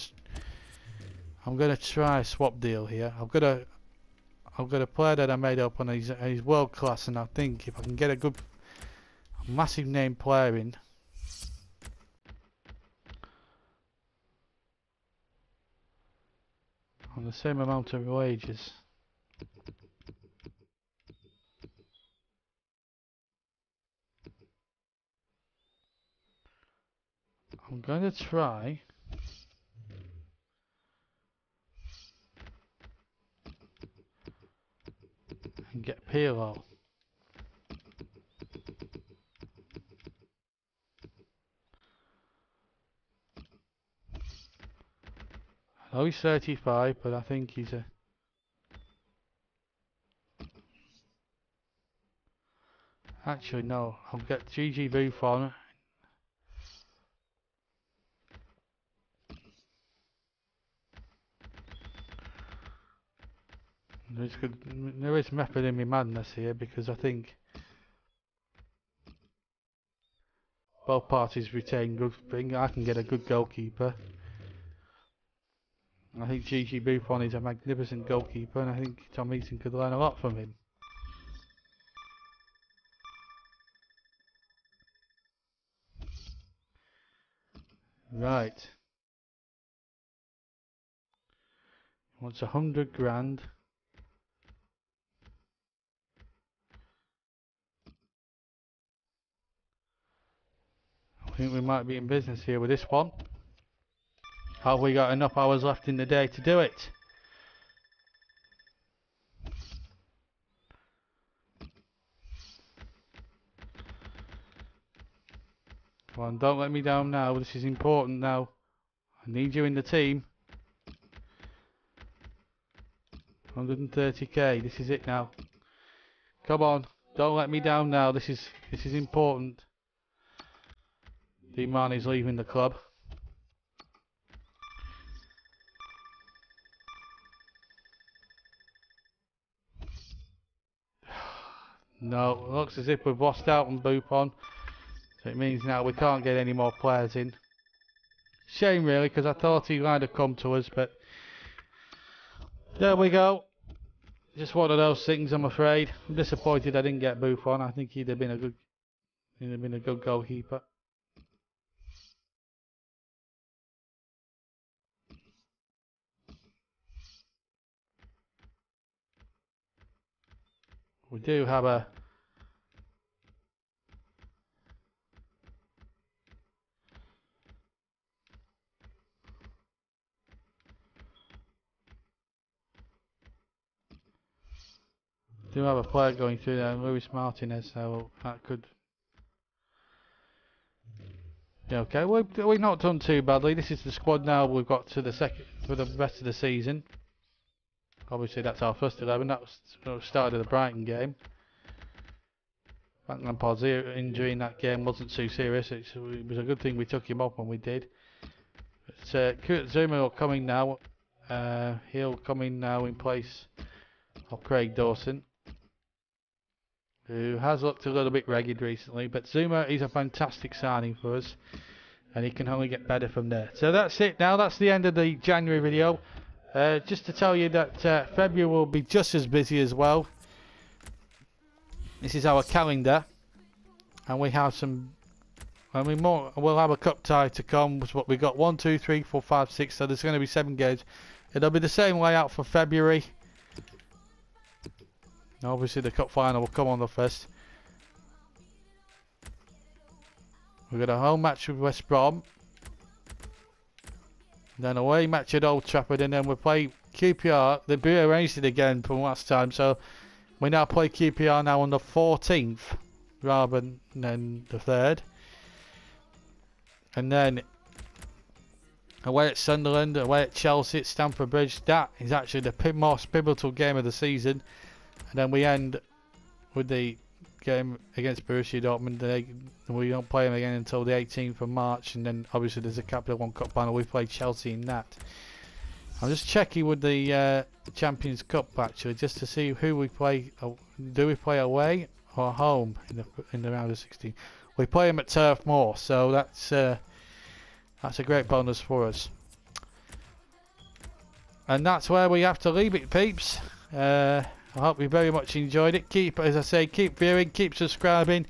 I'm going to try a swap deal here. I've got a player that I made up, and he's world class, and I think if I can get a massive name player in. On the same amount of wages. I'm going to try and get Pirlo. know he's 35, but I think he's a... Actually, no. I'll get GG Buffon. There is method in my madness here, because I think both parties retain good thing. I can get a good goalkeeper. I think GG Buffon is a magnificent goalkeeper, and I think Tom Eaton could learn a lot from him. Right. Wants 100 grand. I think we might be in business here with this one. Have we got enough hours left in the day to do it? Come on, don't let me down now. This is important now. I need you in the team. 130k. This is it now. Come on, don't let me down now. This is important. D-Man is leaving the club. No, it looks as if we've lost out on Buffon. So it means now we can't get any more players in. Shame really, because I thought he might have come to us, but there we go. Just one of those things, I'm afraid. I'm disappointed I didn't get Buffon. I think he'd have been a good goalkeeper. We do have a player going through there, Luis Martinez, so that could... Yeah, okay, we've not done too badly. This is the squad now we've got to the second for the rest of the season. Obviously that's our first 11, that was the start of the Brighton game. Frank Lampard's injury in that game wasn't too serious, it was a good thing we took him off when we did. But Kurt Zuma coming now, he'll come in now in place of Craig Dawson, who has looked a little bit ragged recently, but Zuma is a fantastic signing for us, and he can only get better from there. So that's it now, that's the end of the January video. Just to tell you that February will be just as busy as well. This is our calendar, and we have some, we'll have a cup tie to come. What we got 1, 2, 3, 4, 5, 6. So there's going to be 7 games. It'll be the same layout for February. Obviously the cup final will come on the 1st. We've got a home match with West Brom, then away match at Old Trafford, and then we play QPR. They rearranged it again from last time, so we now play QPR now on the 14th rather than the 3rd. And then away at Sunderland, away at Chelsea, at Stamford Bridge. That is actually the most pivotal game of the season. And then we end with the game against Borussia Dortmund. We don't play them again until the 18th of March. And then obviously there's a Capital One Cup final. We play Chelsea in that. I'm just checking with the Champions Cup actually, just to see who we play. Do we play away or home in the round of 16? We play them at Turf Moor, so that's a great bonus for us. And that's where we have to leave it, peeps. I hope you very much enjoyed it. Keep, as I say, keep viewing, keep subscribing,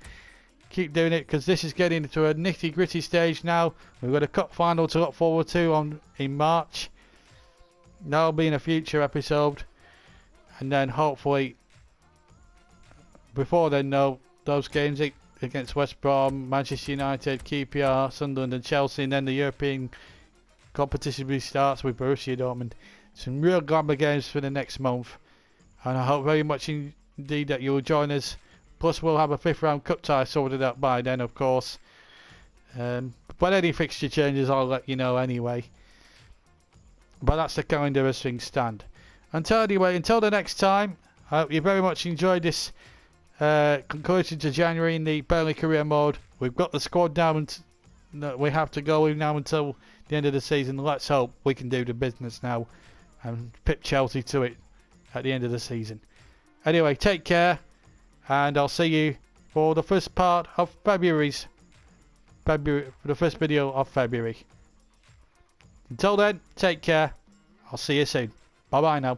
keep doing it, because this is getting into a nitty-gritty stage now. We've got a cup final to look forward to in March. That'll be in a future episode, and then hopefully before then, those games against West Brom, Manchester United, QPR, Sunderland and Chelsea, and then the European competition restarts with Borussia Dortmund. Some real glamour games for the next month, and I hope very much indeed that you'll join us. Plus we'll have a 5th round cup tie sorted out by then, of course. But any fixture changes I'll let you know anyway. But that's the calendar as things stand. Until the next time, I hope you very much enjoyed this conclusion to January in the Burnley career mode. We've got the squad now, and we have to go now until the end of the season. Let's hope we can do the business now and pip Chelsea to it at the end of the season. Anyway, take care, and I'll see you for the first part of the first video of February. Until then, take care. I'll see you soon. Bye bye now.